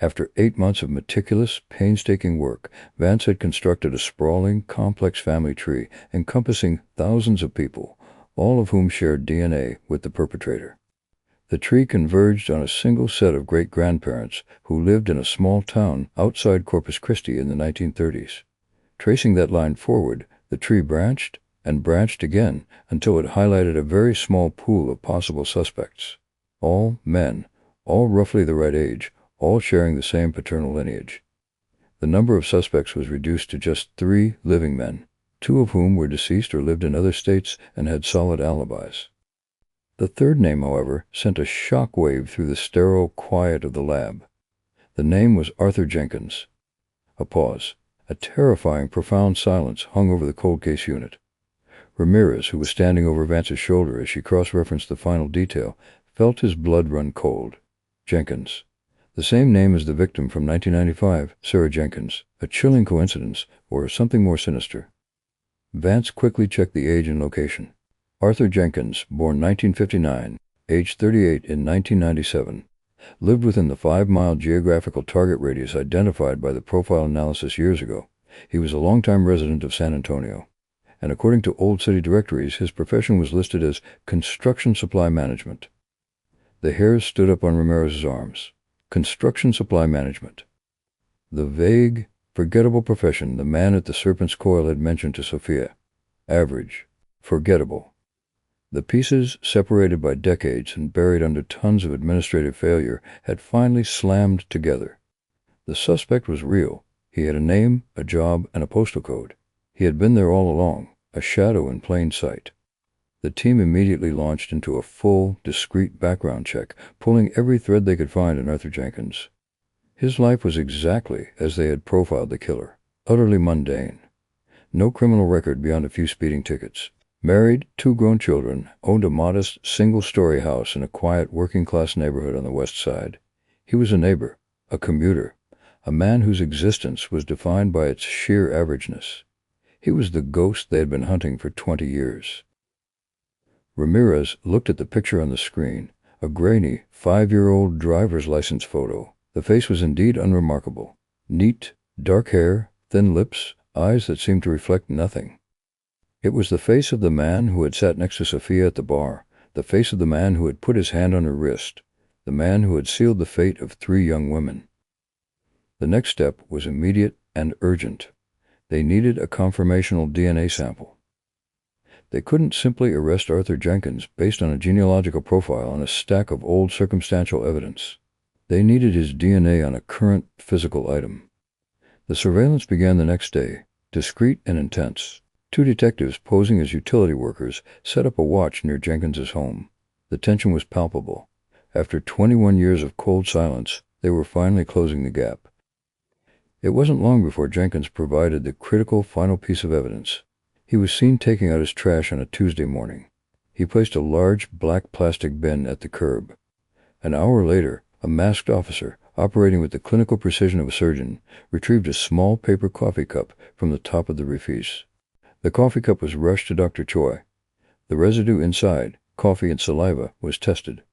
After 8 months of meticulous, painstaking work, Vance had constructed a sprawling, complex family tree encompassing thousands of people, all of whom shared DNA with the perpetrator. The tree converged on a single set of great-grandparents who lived in a small town outside Corpus Christi in the 1930s. Tracing that line forward, the tree branched and branched again until it highlighted a very small pool of possible suspects. All men, all roughly the right age, all sharing the same paternal lineage. The number of suspects was reduced to just 3 living men, 2 of whom were deceased or lived in other states and had solid alibis. The third name, however, sent a shock wave through the sterile quiet of the lab. The name was Arthur Jenkins. A pause. A terrifying, profound silence hung over the cold case unit. Ramirez, who was standing over Vance's shoulder as she cross-referenced the final detail, felt his blood run cold. Jenkins. The same name as the victim from 1995, Sarah Jenkins. A chilling coincidence, or something more sinister. Vance quickly checked the age and location. Arthur Jenkins, born 1959, aged 38 in 1997, lived within the 5-mile geographical target radius identified by the profile analysis years ago. He was a longtime resident of San Antonio, and according to old city directories, his profession was listed as construction supply management. The hairs stood up on Ramirez's arms. Construction supply management. The vague, forgettable profession the man at the Serpent's Coil had mentioned to Sofia. Average. Forgettable. The pieces, separated by decades and buried under tons of administrative failure, had finally slammed together. The suspect was real. He had a name, a job, and a postal code. He had been there all along, a shadow in plain sight. The team immediately launched into a full, discreet background check, pulling every thread they could find in Arthur Jenkins. His life was exactly as they had profiled the killer, utterly mundane. No criminal record beyond a few speeding tickets. Married, 2 grown children, owned a modest, single-story house in a quiet, working-class neighborhood on the west side. He was a neighbor, a commuter, a man whose existence was defined by its sheer averageness. He was the ghost they had been hunting for 20 years. Ramirez looked at the picture on the screen, a grainy, 5-year-old driver's license photo. The face was indeed unremarkable. Neat, dark hair, thin lips, eyes that seemed to reflect nothing. It was the face of the man who had sat next to Sofia at the bar, the face of the man who had put his hand on her wrist, the man who had sealed the fate of 3 young women. The next step was immediate and urgent. They needed a conformational DNA sample. They couldn't simply arrest Arthur Jenkins based on a genealogical profile and a stack of old circumstantial evidence. They needed his DNA on a current physical item. The surveillance began the next day, discreet and intense. 2 detectives posing as utility workers set up a watch near Jenkins's home. The tension was palpable. After 21 years of cold silence, they were finally closing the gap. It wasn't long before Jenkins provided the critical final piece of evidence. He was seen taking out his trash on a Tuesday morning. He placed a large black plastic bin at the curb. An hour later, a masked officer, operating with the clinical precision of a surgeon, retrieved a small paper coffee cup from the top of the refuse. The coffee cup was rushed to Dr. Choi. The residue inside, coffee and saliva, was tested.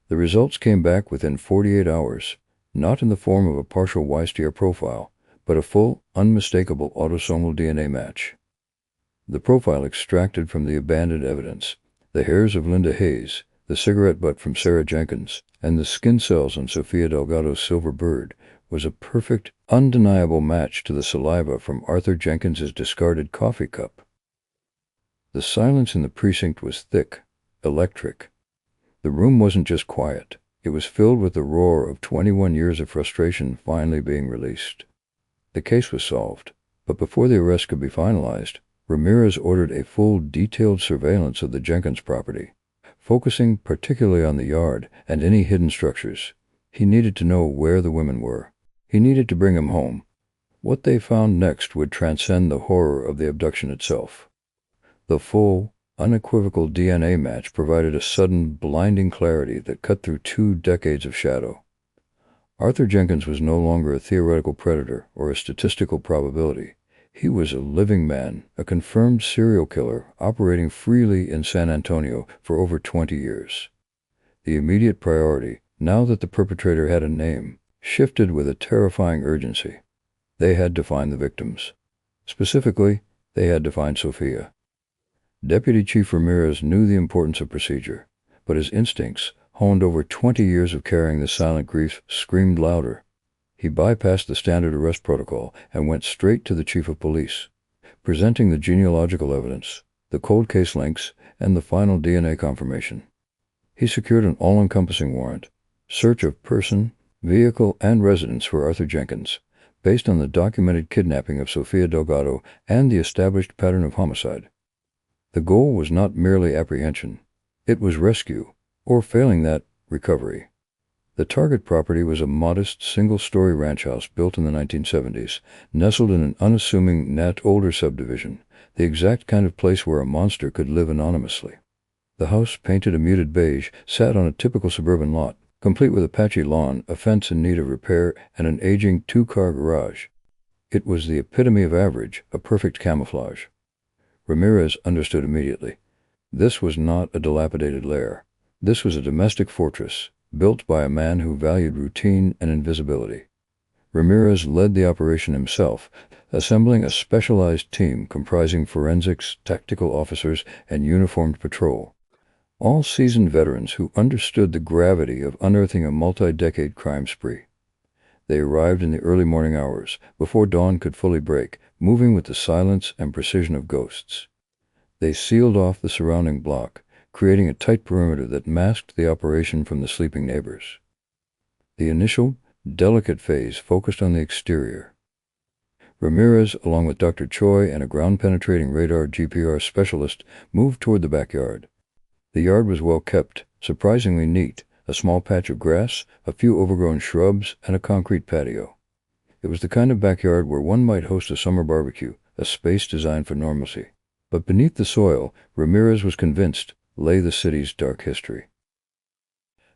The results came back within 48 hours, not in the form of a partial Weistier profile, but a full, unmistakable autosomal DNA match. The profile extracted from the abandoned evidence, the hairs of Linda Hayes, the cigarette butt from Sarah Jenkins, and the skin cells on Sofia Delgado's silver bird, was a perfect, undeniable match to the saliva from Arthur Jenkins's discarded coffee cup. The silence in the precinct was thick, electric. The room wasn't just quiet. It was filled with the roar of 21 years of frustration finally being released. The case was solved, but before the arrest could be finalized, Ramirez ordered a full, detailed surveillance of the Jenkins property, focusing particularly on the yard and any hidden structures. He needed to know where the women were. He needed to bring them home. What they found next would transcend the horror of the abduction itself. The full, unequivocal DNA match provided a sudden, blinding clarity that cut through 2 decades of shadow. Arthur Jenkins was no longer a theoretical predator or a statistical probability. He was a living man, a confirmed serial killer operating freely in San Antonio for over 20 years. The immediate priority, now that the perpetrator had a name, shifted with a terrifying urgency. They had to find the victims. Specifically, they had to find Sofia. Deputy Chief Ramirez knew the importance of procedure, but his instincts, honed over 20 years of carrying the silent grief, screamed louder. He bypassed the standard arrest protocol and went straight to the chief of police, presenting the genealogical evidence, the cold case links, and the final DNA confirmation. He secured an all-encompassing warrant, search of person, vehicle, and residence for Arthur Jenkins, based on the documented kidnapping of Sofia Delgado and the established pattern of homicide. The goal was not merely apprehension. It was rescue, or failing that, recovery. The target property was a modest, single-story ranch house built in the 1970s, nestled in an unassuming Nat Older subdivision, the exact kind of place where a monster could live anonymously. The house, painted a muted beige, sat on a typical suburban lot, complete with a patchy lawn, a fence in need of repair, and an aging 2-car garage. It was the epitome of average, a perfect camouflage. Ramirez understood immediately. This was not a dilapidated lair. This was a domestic fortress, built by a man who valued routine and invisibility. Ramirez led the operation himself, assembling a specialized team comprising forensics, tactical officers, and uniformed patrol. All seasoned veterans who understood the gravity of unearthing a multi-decade crime spree. They arrived in the early morning hours, before dawn could fully break, moving with the silence and precision of ghosts. They sealed off the surrounding block, creating a tight perimeter that masked the operation from the sleeping neighbors. The initial, delicate phase focused on the exterior. Ramirez, along with Dr. Choi and a ground-penetrating radar GPR specialist, moved toward the backyard. The yard was well kept, surprisingly neat, a small patch of grass, a few overgrown shrubs, and a concrete patio. It was the kind of backyard where one might host a summer barbecue, a space designed for normalcy. But beneath the soil, Ramirez was convinced, lay the city's dark history.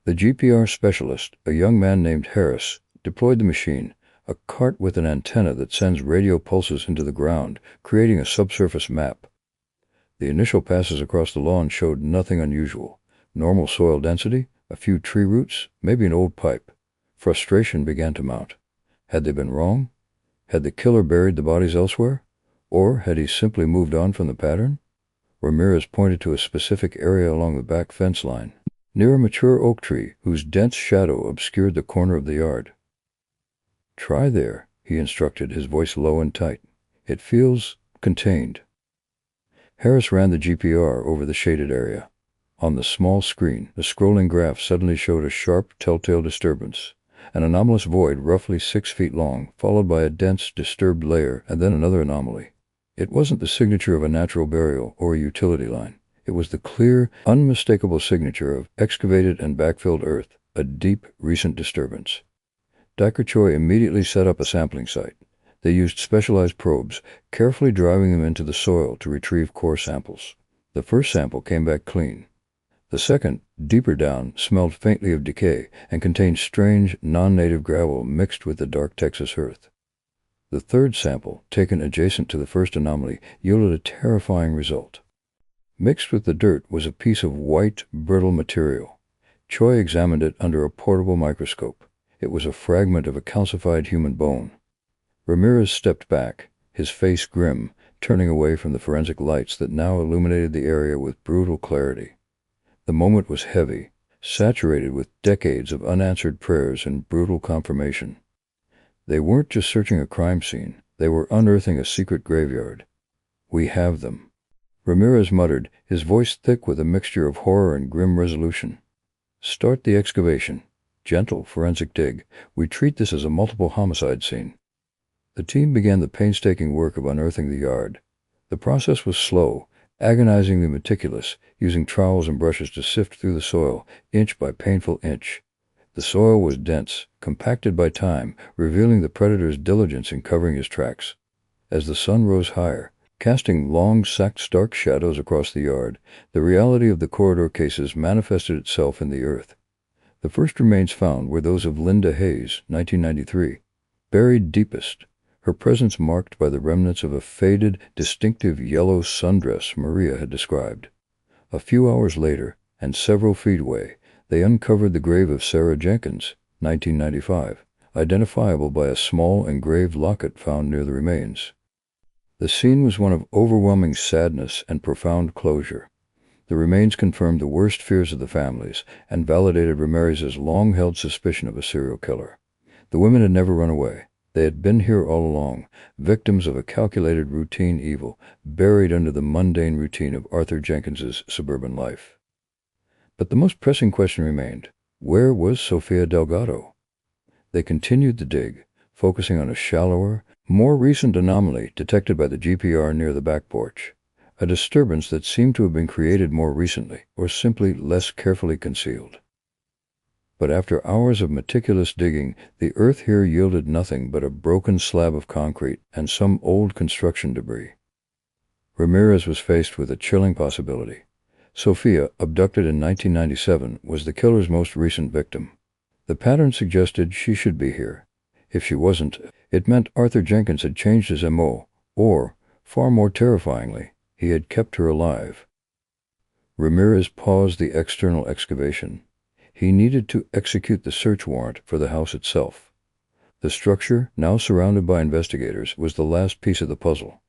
The GPR specialist, a young man named Harris, deployed the machine, a cart with an antenna that sends radio pulses into the ground, creating a subsurface map. The initial passes across the lawn showed nothing unusual. Normal soil density, a few tree roots, maybe an old pipe. Frustration began to mount. Had they been wrong? Had the killer buried the bodies elsewhere? Or had he simply moved on from the pattern? Ramirez pointed to a specific area along the back fence line, near a mature oak tree whose dense shadow obscured the corner of the yard. "Try there," he instructed, his voice low and tight. "It feels contained." Harris ran the GPR over the shaded area. On the small screen, the scrolling graph suddenly showed a sharp, telltale disturbance, an anomalous void roughly 6 feet long, followed by a dense, disturbed layer, and then another anomaly. It wasn't the signature of a natural burial or a utility line. It was the clear, unmistakable signature of excavated and backfilled earth, a deep, recent disturbance. Dr. Choi immediately set up a sampling site. They used specialized probes, carefully driving them into the soil to retrieve core samples. The first sample came back clean. The second, deeper down, smelled faintly of decay and contained strange, non-native gravel mixed with the dark Texas earth. The third sample, taken adjacent to the first anomaly, yielded a terrifying result. Mixed with the dirt was a piece of white, brittle material. Choi examined it under a portable microscope. It was a fragment of a calcified human bone. Ramirez stepped back, his face grim, turning away from the forensic lights that now illuminated the area with brutal clarity. The moment was heavy, saturated with decades of unanswered prayers and brutal confirmation. They weren't just searching a crime scene, they were unearthing a secret graveyard. "We have them." Ramirez muttered, his voice thick with a mixture of horror and grim resolution. "Start the excavation. Gentle forensic dig. We treat this as a multiple homicide scene." The team began the painstaking work of unearthing the yard. The process was slow, agonizingly meticulous, using trowels and brushes to sift through the soil, inch by painful inch. The soil was dense, compacted by time, revealing the predator's diligence in covering his tracks. As the sun rose higher, casting long, sacked, dark shadows across the yard. The reality of the corridor cases manifested itself in the earth. The first remains found were those of Linda Hayes, 1993, buried deepest, her presence marked by the remnants of a faded, distinctive yellow sundress Maria had described. A few hours later, and several feet away, they uncovered the grave of Sarah Jenkins, 1995, identifiable by a small engraved locket found near the remains. The scene was one of overwhelming sadness and profound closure. The remains confirmed the worst fears of the families and validated Ramirez's long-held suspicion of a serial killer. The women had never run away. They had been here all along, victims of a calculated routine evil, buried under the mundane routine of Arthur Jenkins's suburban life. But the most pressing question remained: where was Sofia Delgado? They continued the dig, focusing on a shallower, more recent anomaly detected by the GPR near the back porch, a disturbance that seemed to have been created more recently, or simply less carefully concealed. But after hours of meticulous digging, the earth here yielded nothing but a broken slab of concrete and some old construction debris. Ramirez was faced with a chilling possibility. Sofia, abducted in 1997, was the killer's most recent victim. The pattern suggested she should be here. If she wasn't, it meant Arthur Jenkins had changed his MO, or, far more terrifyingly, he had kept her alive. Ramirez paused the external excavation. He needed to execute the search warrant for the house itself. The structure, now surrounded by investigators, was the last piece of the puzzle.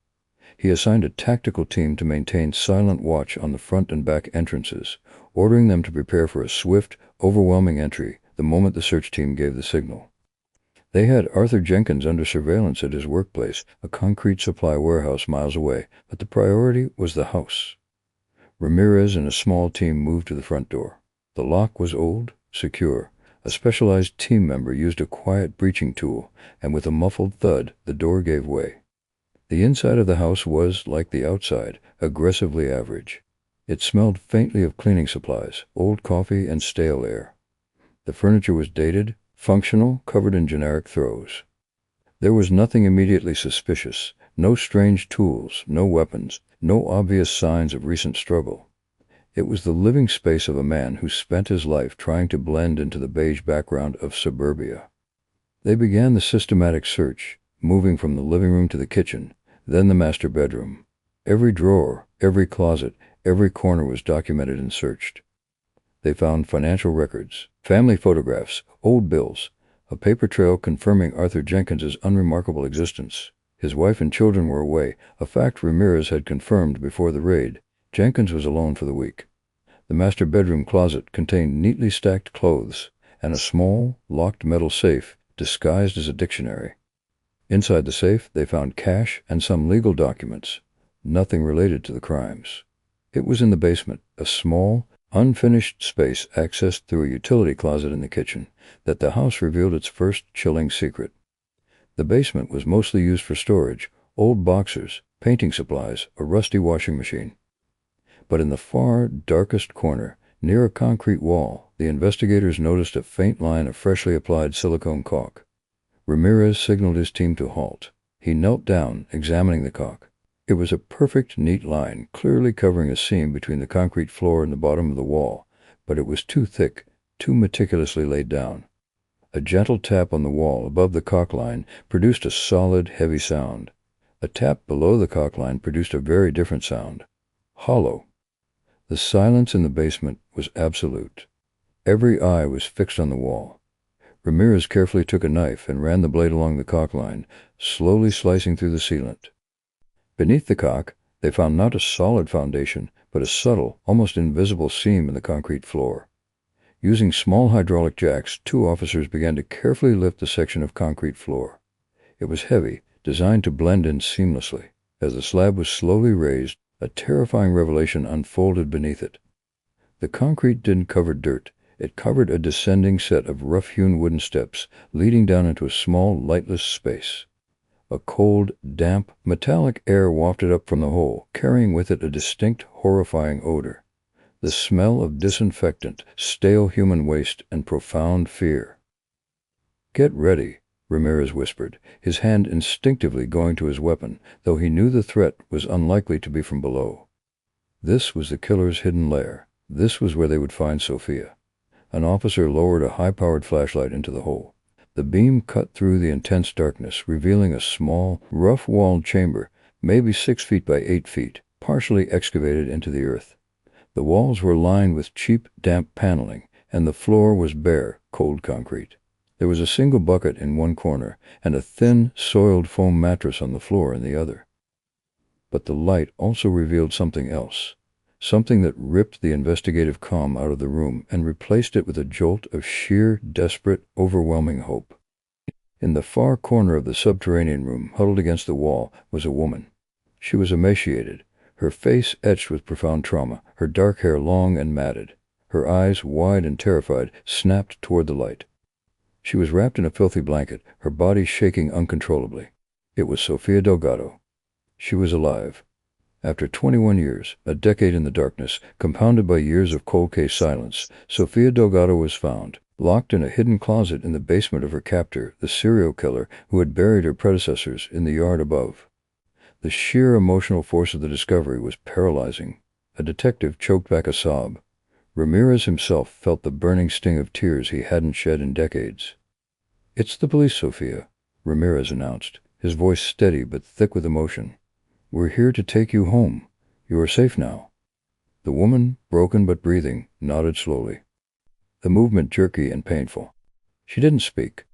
He assigned a tactical team to maintain silent watch on the front and back entrances, ordering them to prepare for a swift, overwhelming entry the moment the search team gave the signal. They had Arthur Jenkins under surveillance at his workplace, a concrete supply warehouse miles away, but the priority was the house. Ramirez and a small team moved to the front door. The lock was old, secure. A specialized team member used a quiet breaching tool, and with a muffled thud, the door gave way. The inside of the house was, like the outside, aggressively average. It smelled faintly of cleaning supplies, old coffee, and stale air. The furniture was dated, functional, covered in generic throws. There was nothing immediately suspicious, no strange tools, no weapons, no obvious signs of recent struggle. It was the living space of a man who spent his life trying to blend into the beige background of suburbia. They began the systematic search, moving from the living room to the kitchen, then the master bedroom. Every drawer, every closet, every corner was documented and searched. They found financial records, family photographs, old bills, a paper trail confirming Arthur Jenkins's unremarkable existence. His wife and children were away, a fact Ramirez had confirmed before the raid. Jenkins was alone for the week. The master bedroom closet contained neatly stacked clothes and a small, locked metal safe disguised as a dictionary. Inside the safe, they found cash and some legal documents, nothing related to the crimes. It was in the basement, a small, unfinished space accessed through a utility closet in the kitchen, that the house revealed its first chilling secret. The basement was mostly used for storage, old boxers, painting supplies, a rusty washing machine. But in the far, darkest corner, near a concrete wall, the investigators noticed a faint line of freshly applied silicone caulk. Ramirez signaled his team to halt. He knelt down, examining the caulk. It was a perfect, neat line, clearly covering a seam between the concrete floor and the bottom of the wall, but it was too thick, too meticulously laid down. A gentle tap on the wall above the caulk line produced a solid, heavy sound. A tap below the caulk line produced a very different sound. Hollow. The silence in the basement was absolute. Every eye was fixed on the wall. Ramirez carefully took a knife and ran the blade along the caulk line, slowly slicing through the sealant. Beneath the caulk, they found not a solid foundation, but a subtle, almost invisible seam in the concrete floor. Using small hydraulic jacks, 2 officers began to carefully lift the section of concrete floor. It was heavy, designed to blend in seamlessly. As the slab was slowly raised, a terrifying revelation unfolded beneath it. The concrete didn't cover dirt. It covered a descending set of rough-hewn wooden steps leading down into a small, lightless space. A cold, damp, metallic air wafted up from the hole, carrying with it a distinct, horrifying odor. The smell of disinfectant, stale human waste, and profound fear. "Get ready," Ramirez whispered, his hand instinctively going to his weapon, though he knew the threat was unlikely to be from below. This was the killer's hidden lair. This was where they would find Sofia. An officer lowered a high-powered flashlight into the hole. The beam cut through the intense darkness, revealing a small, rough-walled chamber, maybe 6 feet by 8 feet, partially excavated into the earth. The walls were lined with cheap, damp paneling, and the floor was bare, cold concrete. There was a single bucket in one corner, and a thin, soiled foam mattress on the floor in the other. But the light also revealed something else, something that ripped the investigative calm out of the room and replaced it with a jolt of sheer, desperate, overwhelming hope. In the far corner of the subterranean room, huddled against the wall, was a woman. She was emaciated, her face etched with profound trauma, her dark hair long and matted. Her eyes, wide and terrified, snapped toward the light. She was wrapped in a filthy blanket, her body shaking uncontrollably. It was Sofia Delgado. She was alive. After 21 years, a decade in the darkness, compounded by years of cold case silence, Sofia Delgado was found, locked in a hidden closet in the basement of her captor, the serial killer who had buried her predecessors in the yard above. The sheer emotional force of the discovery was paralyzing. A detective choked back a sob. Ramirez himself felt the burning sting of tears he hadn't shed in decades. "It's the police, Sofia," Ramirez announced, his voice steady but thick with emotion. "We're here to take you home. You are safe now." The woman, broken but breathing, nodded slowly, the movement jerky and painful. She didn't speak,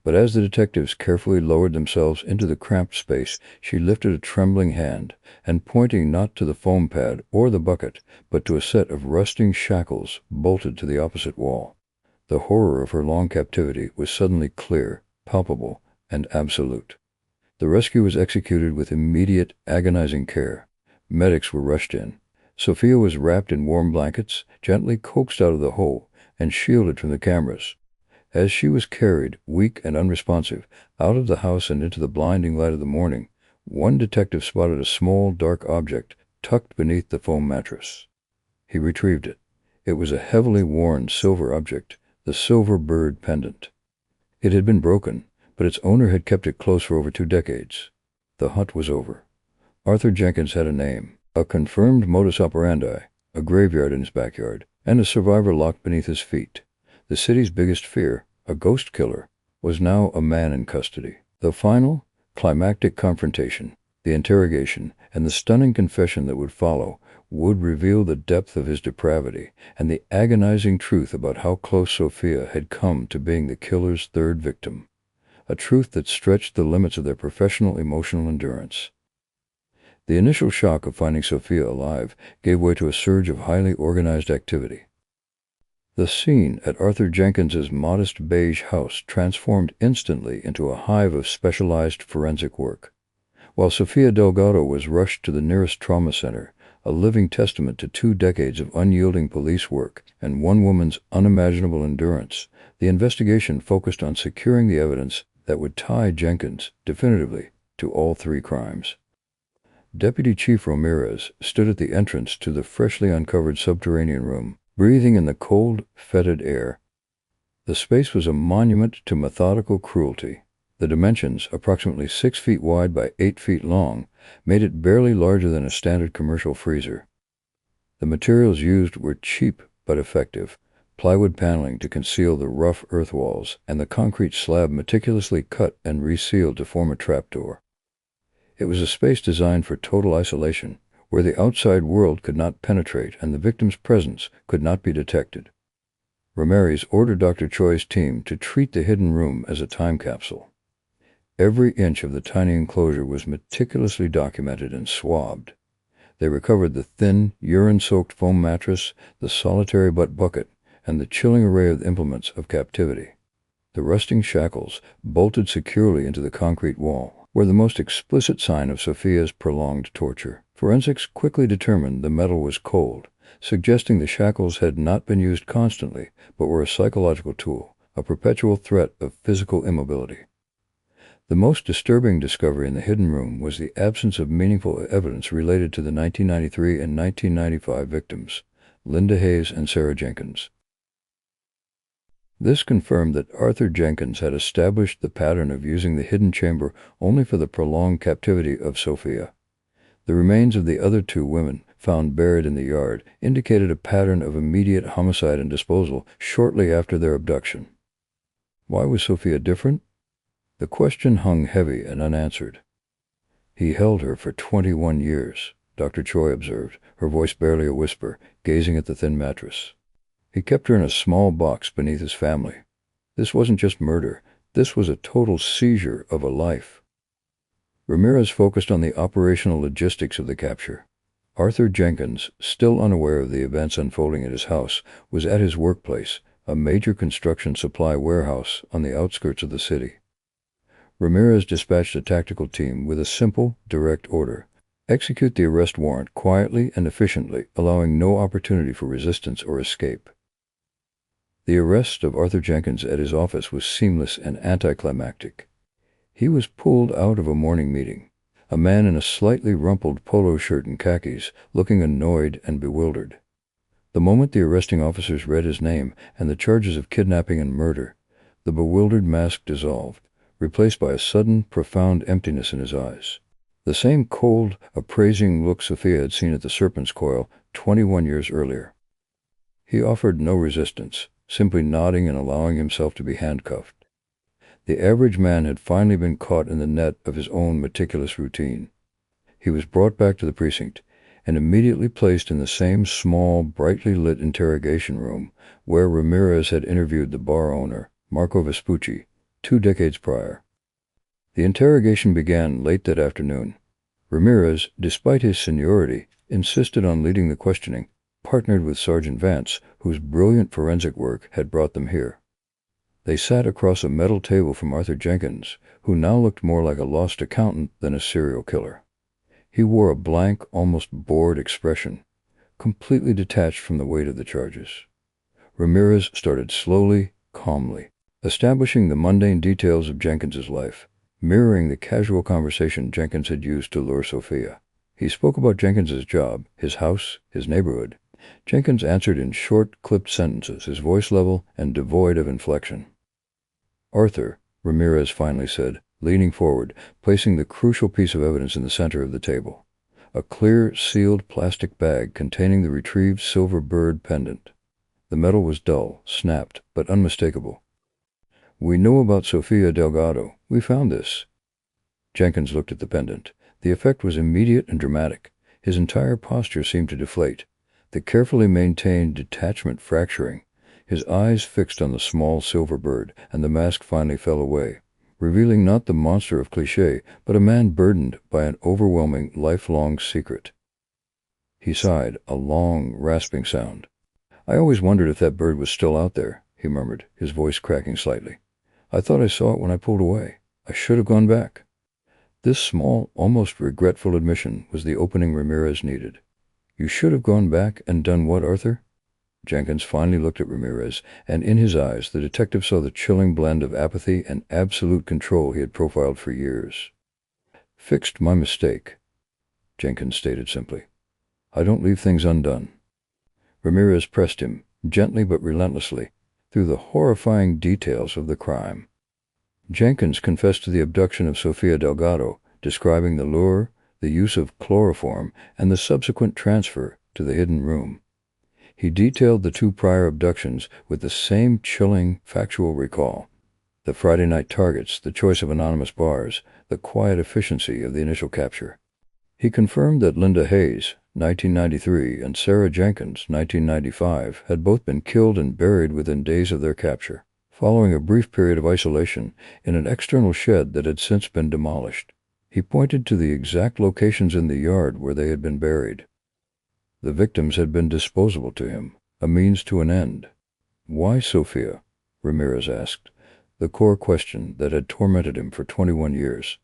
but as the detectives carefully lowered themselves into the cramped space, she lifted a trembling hand, and pointing not to the foam pad or the bucket, but to a set of rusting shackles bolted to the opposite wall. The horror of her long captivity was suddenly clear, palpable, and absolute. The rescue was executed with immediate, agonizing care. Medics were rushed in. Sofia was wrapped in warm blankets, gently coaxed out of the hole, and shielded from the cameras. As she was carried, weak and unresponsive, out of the house and into the blinding light of the morning, one detective spotted a small, dark object tucked beneath the foam mattress. He retrieved it. It was a heavily worn silver object, the silver bird pendant. It had been broken, but its owner had kept it close for over 2 decades. The hunt was over. Arthur Jenkins had a name, a confirmed modus operandi, a graveyard in his backyard, and a survivor locked beneath his feet. The city's biggest fear, a ghost killer, was now a man in custody. The final, climactic confrontation, the interrogation, and the stunning confession that would follow would reveal the depth of his depravity and the agonizing truth about how close Sofia had come to being the killer's third victim, a truth that stretched the limits of their professional emotional endurance. The initial shock of finding Sofia alive gave way to a surge of highly organized activity. The scene at Arthur Jenkins's modest beige house transformed instantly into a hive of specialized forensic work. While Sofia Delgado was rushed to the nearest trauma center, a living testament to 2 decades of unyielding police work and one woman's unimaginable endurance, the investigation focused on securing the evidence that would tie Jenkins definitively to all 3 crimes. Deputy Chief Ramirez stood at the entrance to the freshly uncovered subterranean room, breathing in the cold, fetid air. The space was a monument to methodical cruelty. The dimensions, approximately 6 feet wide by 8 feet long, made it barely larger than a standard commercial freezer. The materials used were cheap but effective: plywood paneling to conceal the rough earth walls, and the concrete slab meticulously cut and resealed to form a trapdoor. It was a space designed for total isolation, where the outside world could not penetrate and the victim's presence could not be detected. Ramirez ordered Dr. Choi's team to treat the hidden room as a time capsule. Every inch of the tiny enclosure was meticulously documented and swabbed. They recovered the thin, urine-soaked foam mattress, the solitary butt bucket, and the chilling array of implements of captivity. The rusting shackles, bolted securely into the concrete wall, were the most explicit sign of Sofia's prolonged torture. Forensics quickly determined the metal was cold, suggesting the shackles had not been used constantly, but were a psychological tool, a perpetual threat of physical immobility. The most disturbing discovery in the hidden room was the absence of meaningful evidence related to the 1993 and 1995 victims, Linda Hayes and Sarah Jenkins. This confirmed that Arthur Jenkins had established the pattern of using the hidden chamber only for the prolonged captivity of Sofia. The remains of the other two women, found buried in the yard, indicated a pattern of immediate homicide and disposal shortly after their abduction. Why was Sofia different? The question hung heavy and unanswered. "He held her for 21 years, Dr. Choi observed, her voice barely a whisper, gazing at the thin mattress. "He kept her in a small box beneath his family. This wasn't just murder. This was a total seizure of a life." Ramirez focused on the operational logistics of the capture. Arthur Jenkins, still unaware of the events unfolding at his house, was at his workplace, a major construction supply warehouse on the outskirts of the city. Ramirez dispatched a tactical team with a simple, direct order: execute the arrest warrant quietly and efficiently, allowing no opportunity for resistance or escape. The arrest of Arthur Jenkins at his office was seamless and anticlimactic. He was pulled out of a morning meeting, a man in a slightly rumpled polo shirt and khakis, looking annoyed and bewildered. The moment the arresting officers read his name and the charges of kidnapping and murder, the bewildered mask dissolved, replaced by a sudden, profound emptiness in his eyes. The same cold, appraising look Sofia had seen at the Serpent's Coil 21 years earlier. He offered no resistance, simply nodding and allowing himself to be handcuffed. The average man had finally been caught in the net of his own meticulous routine. He was brought back to the precinct and immediately placed in the same small, brightly lit interrogation room where Ramirez had interviewed the bar owner, Marco Vespucci, 2 decades prior. The interrogation began late that afternoon. Ramirez, despite his seniority, insisted on leading the questioning, partnered with Sergeant Vance, whose brilliant forensic work had brought them here. They sat across a metal table from Arthur Jenkins, who now looked more like a lost accountant than a serial killer. He wore a blank, almost bored expression, completely detached from the weight of the charges. Ramirez started slowly, calmly, establishing the mundane details of Jenkins's life, mirroring the casual conversation Jenkins had used to lure Sofia. He spoke about Jenkins's job, his house, his neighborhood. Jenkins answered in short, clipped sentences, his voice level and devoid of inflection. "Arthur," Ramirez finally said, leaning forward, placing the crucial piece of evidence in the center of the table: a clear, sealed plastic bag containing the retrieved silver bird pendant. The metal was dull, snapped, but unmistakable. "We know about Sofia Delgado. We found this." Jenkins looked at the pendant. The effect was immediate and dramatic. His entire posture seemed to deflate, the carefully maintained detachment fracturing. His eyes fixed on the small silver bird, and the mask finally fell away, revealing not the monster of cliché, but a man burdened by an overwhelming, lifelong secret. He sighed, a long, rasping sound. "I always wondered if that bird was still out there," he murmured, his voice cracking slightly. "I thought I saw it when I pulled away. I should have gone back." This small, almost regretful admission was the opening Ramirez needed. "You should have gone back and done what, Arthur?" Jenkins finally looked at Ramirez, and in his eyes the detective saw the chilling blend of apathy and absolute control he had profiled for years. "Fixed my mistake," Jenkins stated simply. "I don't leave things undone." Ramirez pressed him, gently but relentlessly, through the horrifying details of the crime. Jenkins confessed to the abduction of Sofia Delgado, describing the lure, the use of chloroform, and the subsequent transfer to the hidden room. He detailed the 2 prior abductions with the same chilling, factual recall: the Friday night targets, the choice of anonymous bars, the quiet efficiency of the initial capture. He confirmed that Linda Hayes, 1993, and Sarah Jenkins, 1995, had both been killed and buried within days of their capture, following a brief period of isolation in an external shed that had since been demolished. He pointed to the exact locations in the yard where they had been buried. The victims had been disposable to him, a means to an end. "Why Sofia?" Ramirez asked, the core question that had tormented him for 21 years.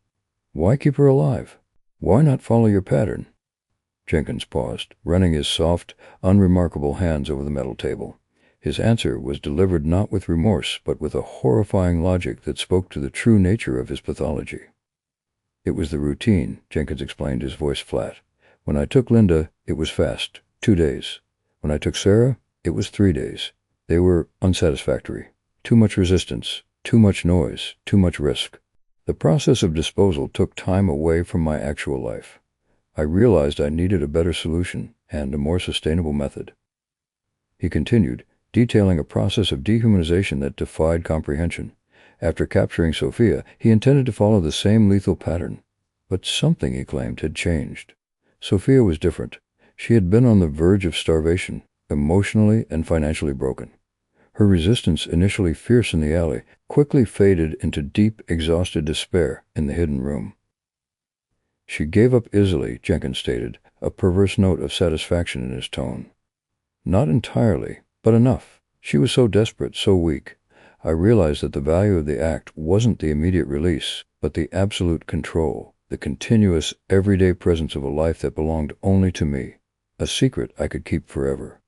"Why keep her alive? Why not follow your pattern?" Jenkins paused, running his soft, unremarkable hands over the metal table. His answer was delivered not with remorse, but with a horrifying logic that spoke to the true nature of his pathology. "It was the routine," Jenkins explained, his voice flat. "When I took Linda, it was fast, 2 days. When I took Sarah, it was 3 days. They were unsatisfactory. Too much resistance, too much noise, too much risk. The process of disposal took time away from my actual life. I realized I needed a better solution and a more sustainable method. He continued, detailing a process of dehumanization that defied comprehension. After capturing Sofia, he intended to follow the same lethal pattern. But something, he claimed, had changed. Sofia was different. She had been on the verge of starvation, emotionally and financially broken. Her resistance, initially fierce in the alley, quickly faded into deep, exhausted despair in the hidden room. She gave up easily, Jenkins stated, a perverse note of satisfaction in his tone. Not entirely, but enough. She was so desperate, so weak. I realized that the value of the act wasn't the immediate release, but the absolute control, the continuous, everyday presence of a life that belonged only to me, a secret I could keep forever.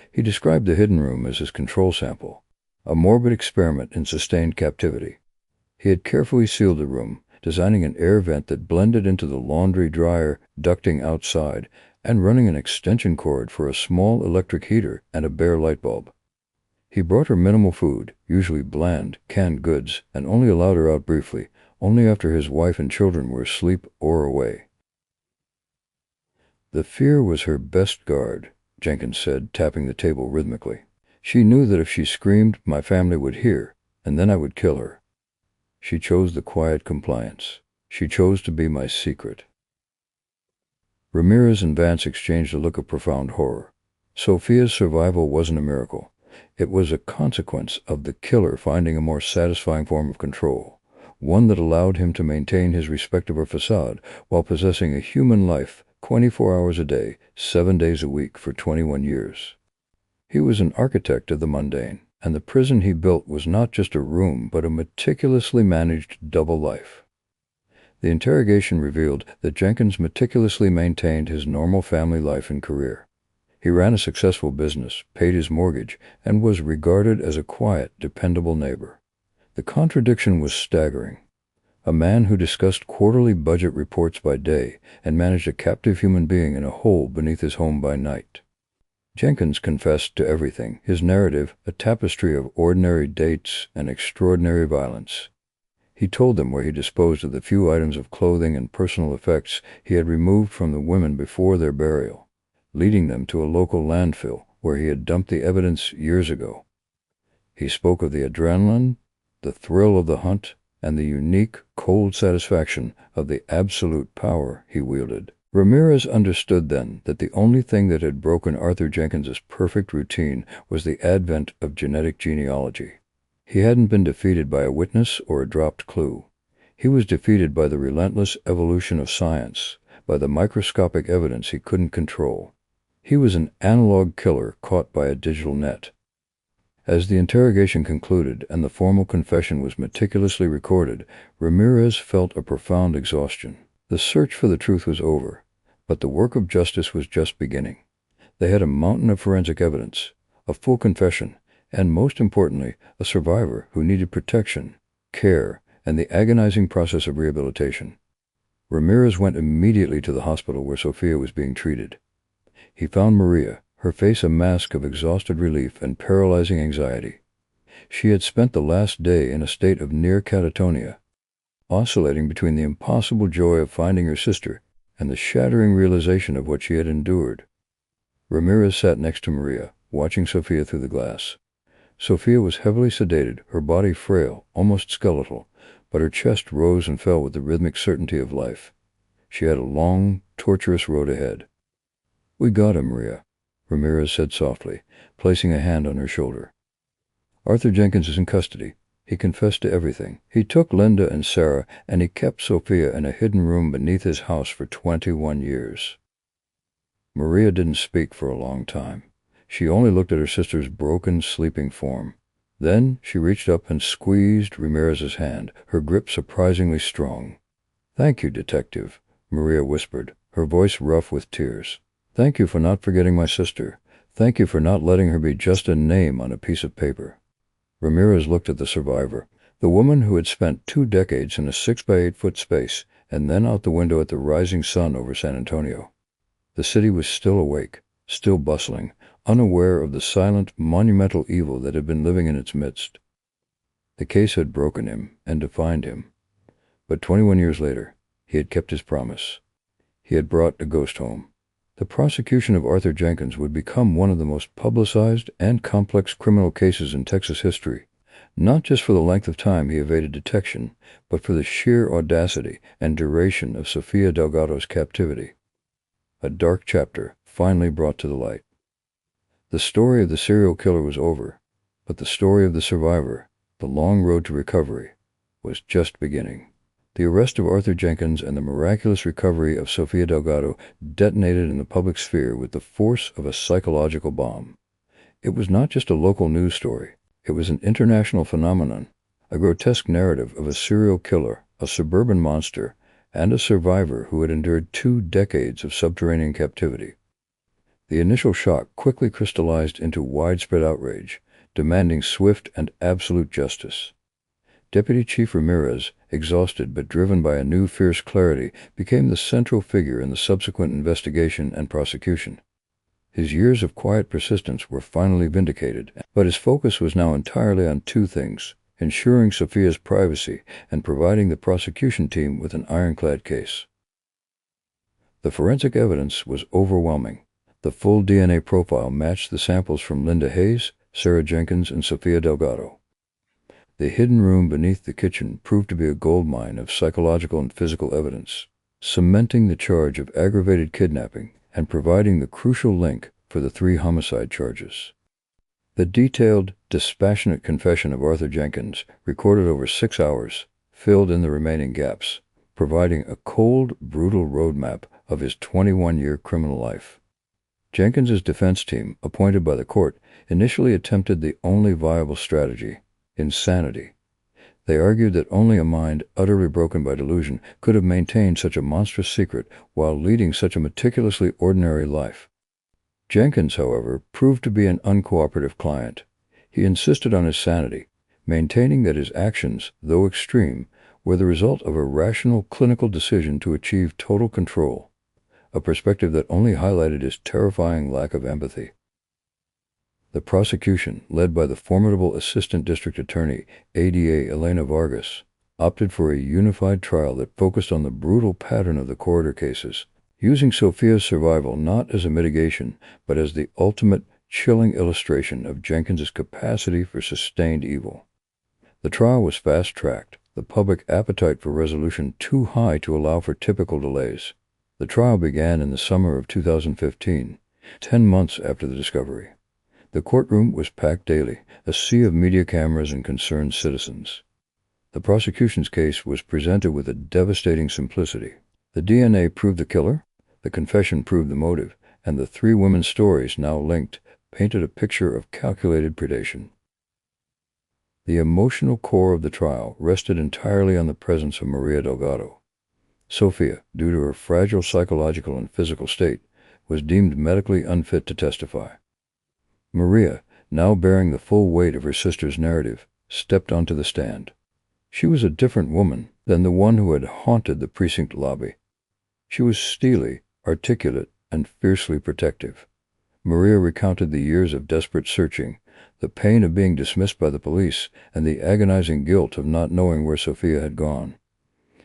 He described the hidden room as his control sample, a morbid experiment in sustained captivity. He had carefully sealed the room, designing an air vent that blended into the laundry dryer ducting outside, and running an extension cord for a small electric heater and a bare light bulb. He brought her minimal food, usually bland, canned goods, and only allowed her out briefly, only after his wife and children were asleep or away. The fear was her best guard, Jenkins said, tapping the table rhythmically. She knew that if she screamed, my family would hear, and then I would kill her. She chose the quiet compliance. She chose to be my secret. Ramirez and Vance exchanged a look of profound horror. Sofia's survival wasn't a miracle. It was a consequence of the killer finding a more satisfying form of control, one that allowed him to maintain his respect of her facade while possessing a human life 24 hours a day, 7 days a week for 21 years. He was an architect of the mundane, and the prison he built was not just a room but a meticulously managed double life. The interrogation revealed that Jenkins meticulously maintained his normal family life and career. He ran a successful business, paid his mortgage, and was regarded as a quiet, dependable neighbor. The contradiction was staggering. A man who discussed quarterly budget reports by day and managed a captive human being in a hole beneath his home by night. Jenkins confessed to everything, his narrative a tapestry of ordinary dates and extraordinary violence. He told them where he disposed of the few items of clothing and personal effects he had removed from the women before their burial, leading them to a local landfill where he had dumped the evidence years ago. He spoke of the adrenaline, the thrill of the hunt, and the unique, cold satisfaction of the absolute power he wielded. Ramirez understood then that the only thing that had broken Arthur Jenkins's perfect routine was the advent of genetic genealogy. He hadn't been defeated by a witness or a dropped clue. He was defeated by the relentless evolution of science, by the microscopic evidence he couldn't control. He was an analog killer caught by a digital net. As the interrogation concluded and the formal confession was meticulously recorded, Ramirez felt a profound exhaustion. The search for the truth was over, but the work of justice was just beginning. They had a mountain of forensic evidence, a full confession, and most importantly, a survivor who needed protection, care, and the agonizing process of rehabilitation. Ramirez went immediately to the hospital where Sofia was being treated. He found Maria, her face a mask of exhausted relief and paralyzing anxiety. She had spent the last day in a state of near catatonia, oscillating between the impossible joy of finding her sister and the shattering realization of what she had endured. Ramirez sat next to Maria, watching Sofia through the glass. Sofia was heavily sedated, her body frail, almost skeletal, but her chest rose and fell with the rhythmic certainty of life. She had a long, tortuous road ahead. "We got him, Maria," Ramirez said softly, placing a hand on her shoulder. "Arthur Jenkins is in custody. He confessed to everything. He took Linda and Sarah, and he kept Sofia in a hidden room beneath his house for 21 years. Maria didn't speak for a long time. She only looked at her sister's broken, sleeping form. Then she reached up and squeezed Ramirez's hand, her grip surprisingly strong. "Thank you, Detective," Maria whispered, her voice rough with tears. "Thank you for not forgetting my sister. Thank you for not letting her be just a name on a piece of paper." Ramirez looked at the survivor, the woman who had spent 2 decades in a 6-by-8-foot space, and then out the window at the rising sun over San Antonio. The city was still awake, still bustling, unaware of the silent, monumental evil that had been living in its midst. The case had broken him and defined him. But 21 years later, he had kept his promise. He had brought a ghost home. The prosecution of Arthur Jenkins would become one of the most publicized and complex criminal cases in Texas history, not just for the length of time he evaded detection, but for the sheer audacity and duration of Sofia Delgado's captivity. A dark chapter finally brought to the light. The story of the serial killer was over, but the story of the survivor, the long road to recovery, was just beginning. The arrest of Arthur Jenkins and the miraculous recovery of Sofia Delgado detonated in the public sphere with the force of a psychological bomb. It was not just a local news story. It was an international phenomenon, a grotesque narrative of a serial killer, a suburban monster, and a survivor who had endured 2 decades of subterranean captivity. The initial shock quickly crystallized into widespread outrage, demanding swift and absolute justice. Deputy Chief Ramirez, exhausted but driven by a new fierce clarity, became the central figure in the subsequent investigation and prosecution. His years of quiet persistence were finally vindicated, but his focus was now entirely on 2 things: ensuring Sofia's privacy and providing the prosecution team with an ironclad case. The forensic evidence was overwhelming. The full DNA profile matched the samples from Linda Hayes, Sarah Jenkins, and Sofia Delgado. The hidden room beneath the kitchen proved to be a goldmine of psychological and physical evidence, cementing the charge of aggravated kidnapping and providing the crucial link for the 3 homicide charges. The detailed, dispassionate confession of Arthur Jenkins, recorded over 6 hours, filled in the remaining gaps, providing a cold, brutal roadmap of his 21-year criminal life. Jenkins's defense team, appointed by the court, initially attempted the only viable strategy: insanity. They argued that only a mind utterly broken by delusion could have maintained such a monstrous secret while leading such a meticulously ordinary life. Jenkins, however, proved to be an uncooperative client. He insisted on his sanity, maintaining that his actions, though extreme, were the result of a rational clinical decision to achieve total control, a perspective that only highlighted his terrifying lack of empathy. The prosecution, led by the formidable Assistant District Attorney, ADA Elena Vargas, opted for a unified trial that focused on the brutal pattern of the corridor cases, using Sofia's survival not as a mitigation, but as the ultimate, chilling illustration of Jenkins's capacity for sustained evil. The trial was fast-tracked, the public appetite for resolution too high to allow for typical delays. The trial began in the summer of 2015, 10 months after the discovery. The courtroom was packed daily, a sea of media cameras and concerned citizens. The prosecution's case was presented with a devastating simplicity. The DNA proved the killer, the confession proved the motive, and the 3 women's stories, now linked, painted a picture of calculated predation. The emotional core of the trial rested entirely on the presence of Maria Delgado. Sofia, due to her fragile psychological and physical state, was deemed medically unfit to testify. Maria, now bearing the full weight of her sister's narrative, stepped onto the stand. She was a different woman than the one who had haunted the precinct lobby. She was steely, articulate, and fiercely protective. Maria recounted the years of desperate searching, the pain of being dismissed by the police, and the agonizing guilt of not knowing where Sofia had gone.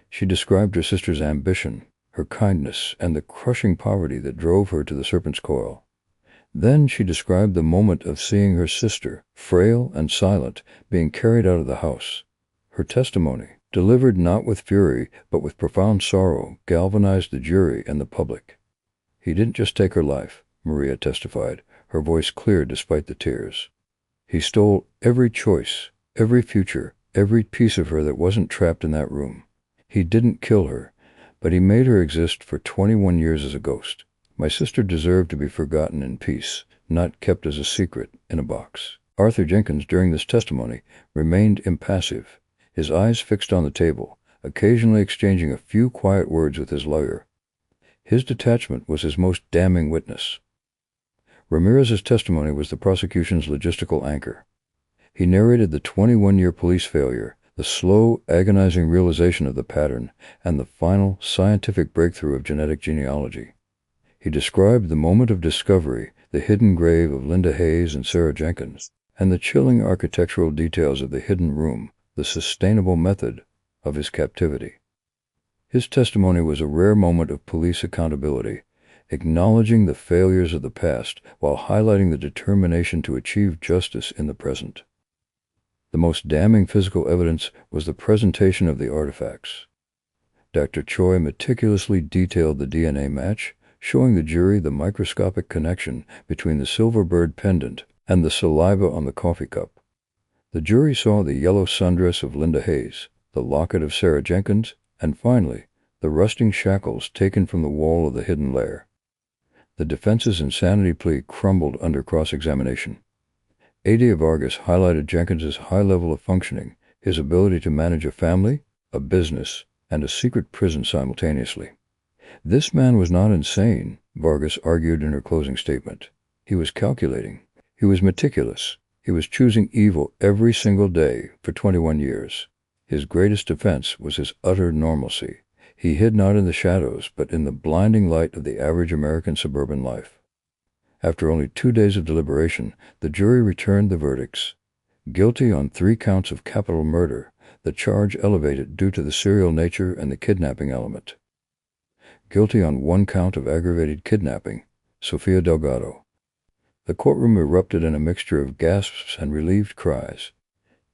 She described her sister's ambition, her kindness, and the crushing poverty that drove her to the Serpent's Coil. Then she described the moment of seeing her sister, frail and silent, being carried out of the house. Her testimony, delivered not with fury but with profound sorrow, galvanized the jury and the public. "He didn't just take her life," Maria testified, her voice clear despite the tears. "He stole every choice, every future, every piece of her that wasn't trapped in that room. He didn't kill her, but he made her exist for 21 years as a ghost. My sister deserved to be forgotten in peace, not kept as a secret in a box." Arthur Jenkins, during this testimony, remained impassive, his eyes fixed on the table, occasionally exchanging a few quiet words with his lawyer. His detachment was his most damning witness. Ramirez's testimony was the prosecution's logistical anchor. He narrated the 21-year police failure, the slow, agonizing realization of the pattern, and the final, scientific breakthrough of genetic genealogy. He described the moment of discovery, the hidden grave of Linda Hayes and Sarah Jenkins, and the chilling architectural details of the hidden room, the sustainable method of his captivity. His testimony was a rare moment of police accountability, acknowledging the failures of the past while highlighting the determination to achieve justice in the present. The most damning physical evidence was the presentation of the artifacts. Dr. Choi meticulously detailed the DNA match, showing the jury the microscopic connection between the silver bird pendant and the saliva on the coffee cup. The jury saw the yellow sundress of Linda Hayes, the locket of Sarah Jenkins, and finally, the rusting shackles taken from the wall of the hidden lair. The defense's insanity plea crumbled under cross-examination. A.D. Vargas highlighted Jenkins's high level of functioning, his ability to manage a family, a business, and a secret prison simultaneously. This man was not insane, Vargas argued in her closing statement. He was calculating. He was meticulous. He was choosing evil every single day for 21 years. His greatest defense was his utter normalcy. He hid not in the shadows, but in the blinding light of the average American suburban life. After only 2 days of deliberation, the jury returned the verdicts. Guilty on 3 counts of capital murder, the charge elevated due to the serial nature and the kidnapping element. Guilty on 1 count of aggravated kidnapping, Sofia Delgado. The courtroom erupted in a mixture of gasps and relieved cries.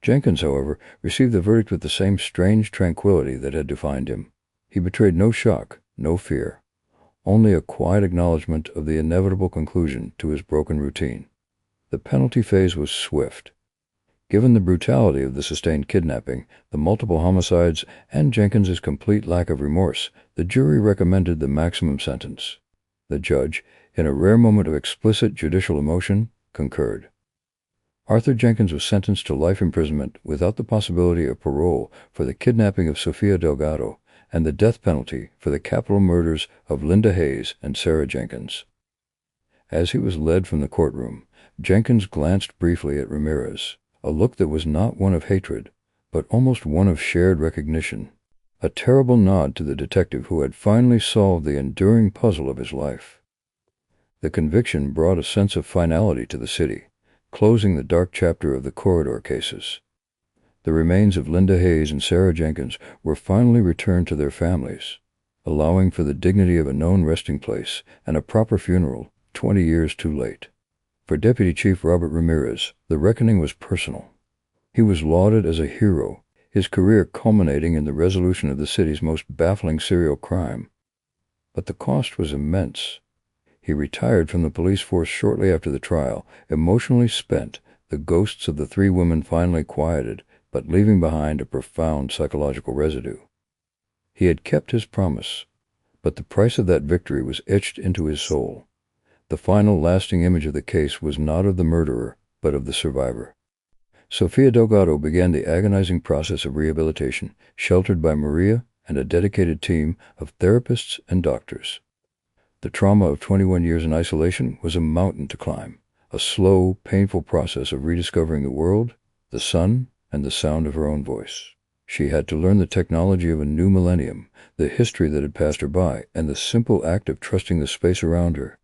Jenkins, however, received the verdict with the same strange tranquility that had defined him. He betrayed no shock, no fear, only a quiet acknowledgement of the inevitable conclusion to his broken routine. The penalty phase was swift. Given the brutality of the sustained kidnapping, the multiple homicides, and Jenkins's complete lack of remorse, the jury recommended the maximum sentence. The judge, in a rare moment of explicit judicial emotion, concurred. Arthur Jenkins was sentenced to life imprisonment without the possibility of parole for the kidnapping of Sofia Delgado and the death penalty for the capital murders of Linda Hayes and Sarah Jenkins. As he was led from the courtroom, Jenkins glanced briefly at Ramirez, a look that was not one of hatred, but almost one of shared recognition, a terrible nod to the detective who had finally solved the enduring puzzle of his life. The conviction brought a sense of finality to the city, closing the dark chapter of the corridor cases. The remains of Linda Hayes and Sarah Jenkins were finally returned to their families, allowing for the dignity of a known resting place and a proper funeral 20 years too late. For Deputy Chief Robert Ramirez, the reckoning was personal. He was lauded as a hero, his career culminating in the resolution of the city's most baffling serial crime. But the cost was immense. He retired from the police force shortly after the trial, emotionally spent, the ghosts of the 3 women finally quieted, but leaving behind a profound psychological residue. He had kept his promise, but the price of that victory was etched into his soul. The final lasting image of the case was not of the murderer, but of the survivor. Sofia Delgado began the agonizing process of rehabilitation, sheltered by Maria and a dedicated team of therapists and doctors. The trauma of 21 years in isolation was a mountain to climb, a slow, painful process of rediscovering the world, the sun, and the sound of her own voice. She had to learn the technology of a new millennium, the history that had passed her by, and the simple act of trusting the space around her.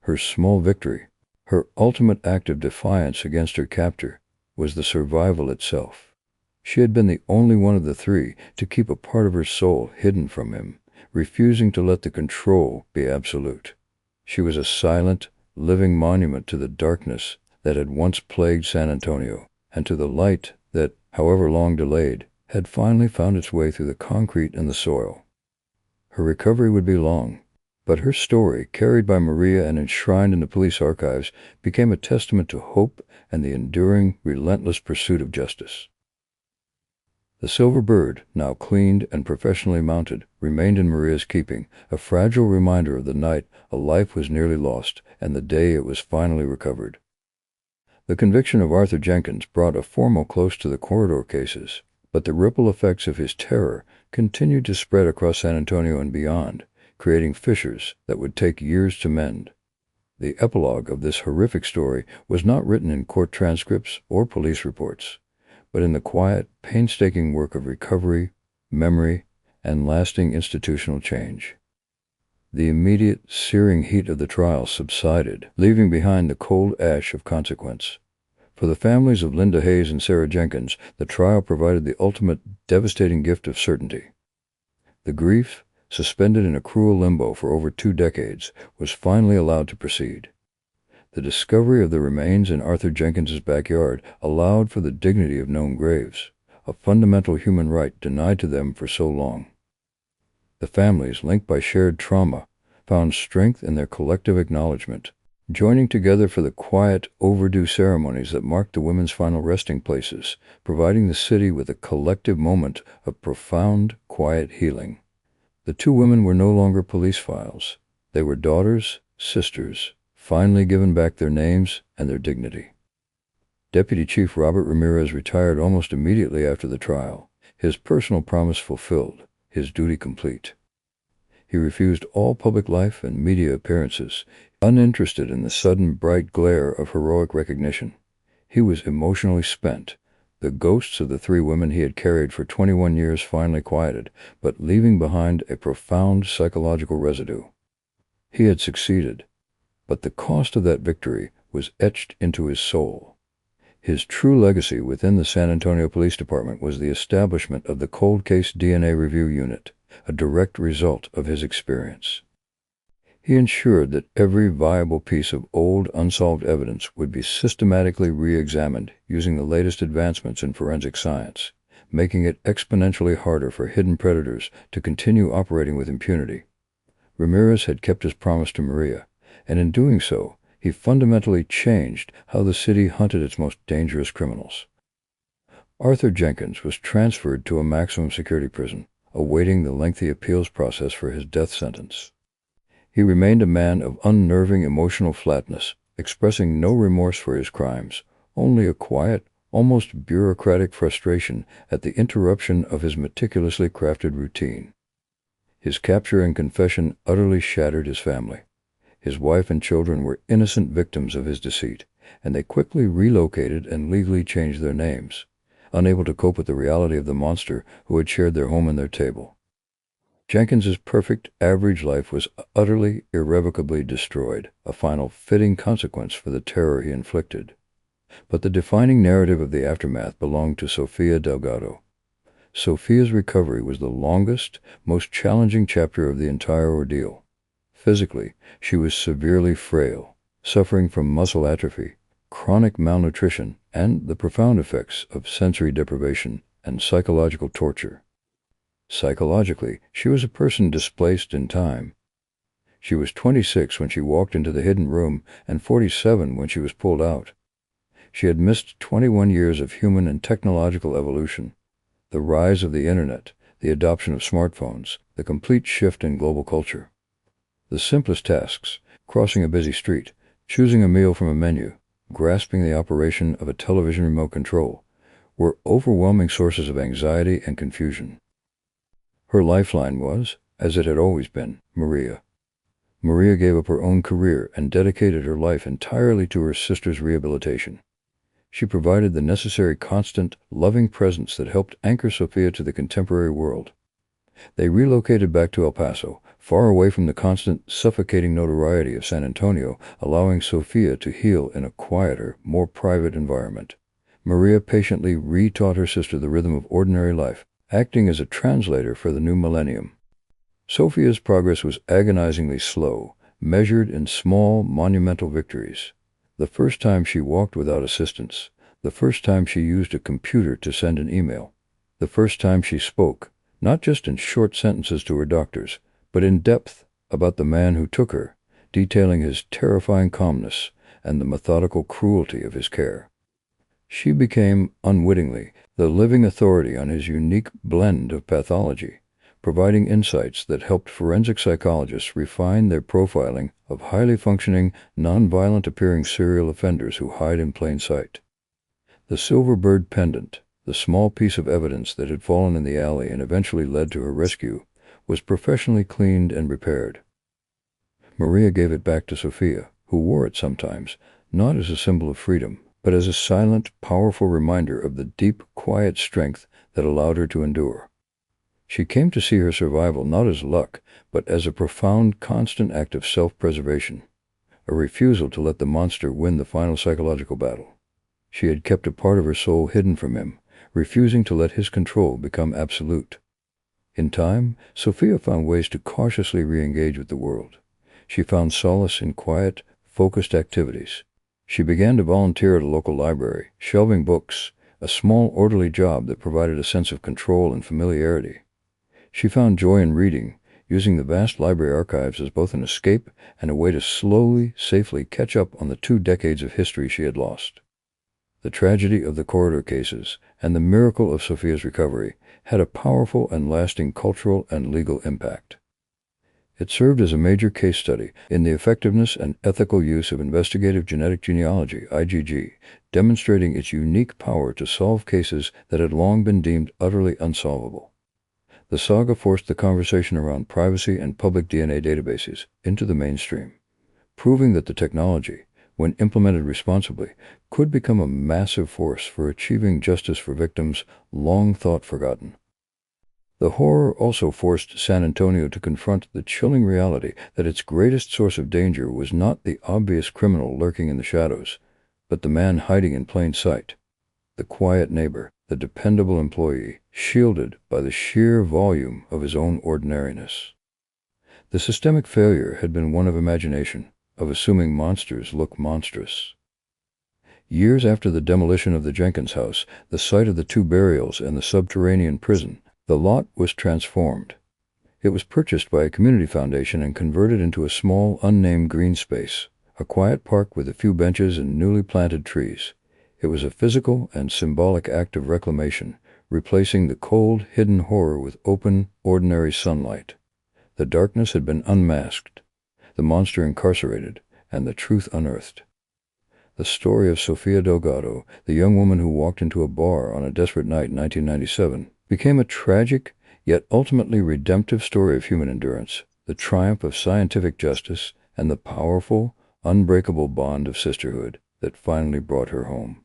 Her small victory, her ultimate act of defiance against her captor, was the survival itself. She had been the only one of the 3 to keep a part of her soul hidden from him, refusing to let the control be absolute. She was a silent, living monument to the darkness that had once plagued San Antonio, and to the light that, however long delayed, had finally found its way through the concrete and the soil. Her recovery would be long, but her story, carried by Maria and enshrined in the police archives, became a testament to hope and the enduring, relentless pursuit of justice. The silver bird, now cleaned and professionally mounted, remained in Maria's keeping, a fragile reminder of the night a life was nearly lost and the day it was finally recovered. The conviction of Arthur Jenkins brought a formal close to the corridor cases, but the ripple effects of his terror continued to spread across San Antonio and beyond, creating fissures that would take years to mend. The epilogue of this horrific story was not written in court transcripts or police reports, but in the quiet, painstaking work of recovery, memory, and lasting institutional change. The immediate, searing heat of the trial subsided, leaving behind the cold ash of consequence. For the families of Linda Hayes and Sarah Jenkins, the trial provided the ultimate devastating gift of certainty. The grief, suspended in a cruel limbo for over 2 decades, was finally allowed to proceed. The discovery of the remains in Arthur Jenkins's backyard allowed for the dignity of known graves, a fundamental human right denied to them for so long. The families, linked by shared trauma, found strength in their collective acknowledgement, joining together for the quiet, overdue ceremonies that marked the women's final resting places, providing the city with a collective moment of profound, quiet healing. The 2 women were no longer police files. They were daughters, sisters, finally given back their names and their dignity. Deputy Chief Robert Ramirez retired almost immediately after the trial, his personal promise fulfilled, his duty complete. He refused all public life and media appearances, uninterested in the sudden bright glare of heroic recognition. He was emotionally spent, the ghosts of the 3 women he had carried for 21 years finally quieted, but leaving behind a profound psychological residue. He had succeeded, but the cost of that victory was etched into his soul. His true legacy within the San Antonio Police Department was the establishment of the Cold Case DNA Review Unit, a direct result of his experience. He ensured that every viable piece of old, unsolved evidence would be systematically re-examined using the latest advancements in forensic science, making it exponentially harder for hidden predators to continue operating with impunity. Ramirez had kept his promise to Maria, and in doing so, he fundamentally changed how the city hunted its most dangerous criminals. Arthur Jenkins was transferred to a maximum security prison, awaiting the lengthy appeals process for his death sentence. He remained a man of unnerving emotional flatness, expressing no remorse for his crimes, only a quiet, almost bureaucratic frustration at the interruption of his meticulously crafted routine. His capture and confession utterly shattered his family. His wife and children were innocent victims of his deceit, and they quickly relocated and legally changed their names, unable to cope with the reality of the monster who had shared their home and their table. Jenkins's perfect, average life was utterly, irrevocably destroyed, a final fitting consequence for the terror he inflicted. But the defining narrative of the aftermath belonged to Sofia Delgado. Sofia's recovery was the longest, most challenging chapter of the entire ordeal. Physically, she was severely frail, suffering from muscle atrophy, chronic malnutrition, and the profound effects of sensory deprivation and psychological torture. Psychologically, she was a person displaced in time. She was 26 when she walked into the hidden room and 47 when she was pulled out. She had missed 21 years of human and technological evolution, the rise of the internet, the adoption of smartphones, the complete shift in global culture. The simplest tasks, crossing a busy street, choosing a meal from a menu, grasping the operation of a television remote control, were overwhelming sources of anxiety and confusion. Her lifeline was, as it had always been, Maria. Maria gave up her own career and dedicated her life entirely to her sister's rehabilitation. She provided the necessary constant, loving presence that helped anchor Sofia to the contemporary world. They relocated back to El Paso, far away from the constant, suffocating notoriety of San Antonio, allowing Sofia to heal in a quieter, more private environment. Maria patiently re-taught her sister the rhythm of ordinary life, acting as a translator for the new millennium. Sofia's progress was agonizingly slow, measured in small, monumental victories. The first time she walked without assistance, the first time she used a computer to send an email, the first time she spoke, not just in short sentences to her doctors, but in depth about the man who took her, detailing his terrifying calmness and the methodical cruelty of his care. She became, unwittingly, the living authority on his unique blend of pathology, providing insights that helped forensic psychologists refine their profiling of highly functioning, nonviolent-appearing serial offenders who hide in plain sight. The silver bird pendant, the small piece of evidence that had fallen in the alley and eventually led to her rescue, was professionally cleaned and repaired. Maria gave it back to Sofia, who wore it sometimes, not as a symbol of freedom, but as a silent, powerful reminder of the deep, quiet strength that allowed her to endure. She came to see her survival not as luck, but as a profound, constant act of self-preservation, a refusal to let the monster win the final psychological battle. She had kept a part of her soul hidden from him, refusing to let his control become absolute. In time, Sofia found ways to cautiously re-engage with the world. She found solace in quiet, focused activities. She began to volunteer at a local library, shelving books, a small, orderly job that provided a sense of control and familiarity. She found joy in reading, using the vast library archives as both an escape and a way to slowly, safely catch up on the 2 decades of history she had lost. The tragedy of the corridor cases and the miracle of Sofia's recovery had a powerful and lasting cultural and legal impact. It served as a major case study in the effectiveness and ethical use of investigative genetic genealogy, IgG, demonstrating its unique power to solve cases that had long been deemed utterly unsolvable. The saga forced the conversation around privacy and public DNA databases into the mainstream, proving that the technology, when implemented responsibly, could become a massive force for achieving justice for victims long thought forgotten. The horror also forced San Antonio to confront the chilling reality that its greatest source of danger was not the obvious criminal lurking in the shadows, but the man hiding in plain sight, the quiet neighbor, the dependable employee, shielded by the sheer volume of his own ordinariness. The systemic failure had been one of imagination, of assuming monsters look monstrous. Years after the demolition of the Jenkins house, the site of the 2 burials and the subterranean prison, the lot was transformed. It was purchased by a community foundation and converted into a small, unnamed green space, a quiet park with a few benches and newly planted trees. It was a physical and symbolic act of reclamation, replacing the cold, hidden horror with open, ordinary sunlight. The darkness had been unmasked, the monster incarcerated, and the truth unearthed. The story of Sofia Delgado, the young woman who walked into a bar on a desperate night in 1997, became a tragic, yet ultimately redemptive story of human endurance, the triumph of scientific justice, and the powerful, unbreakable bond of sisterhood that finally brought her home.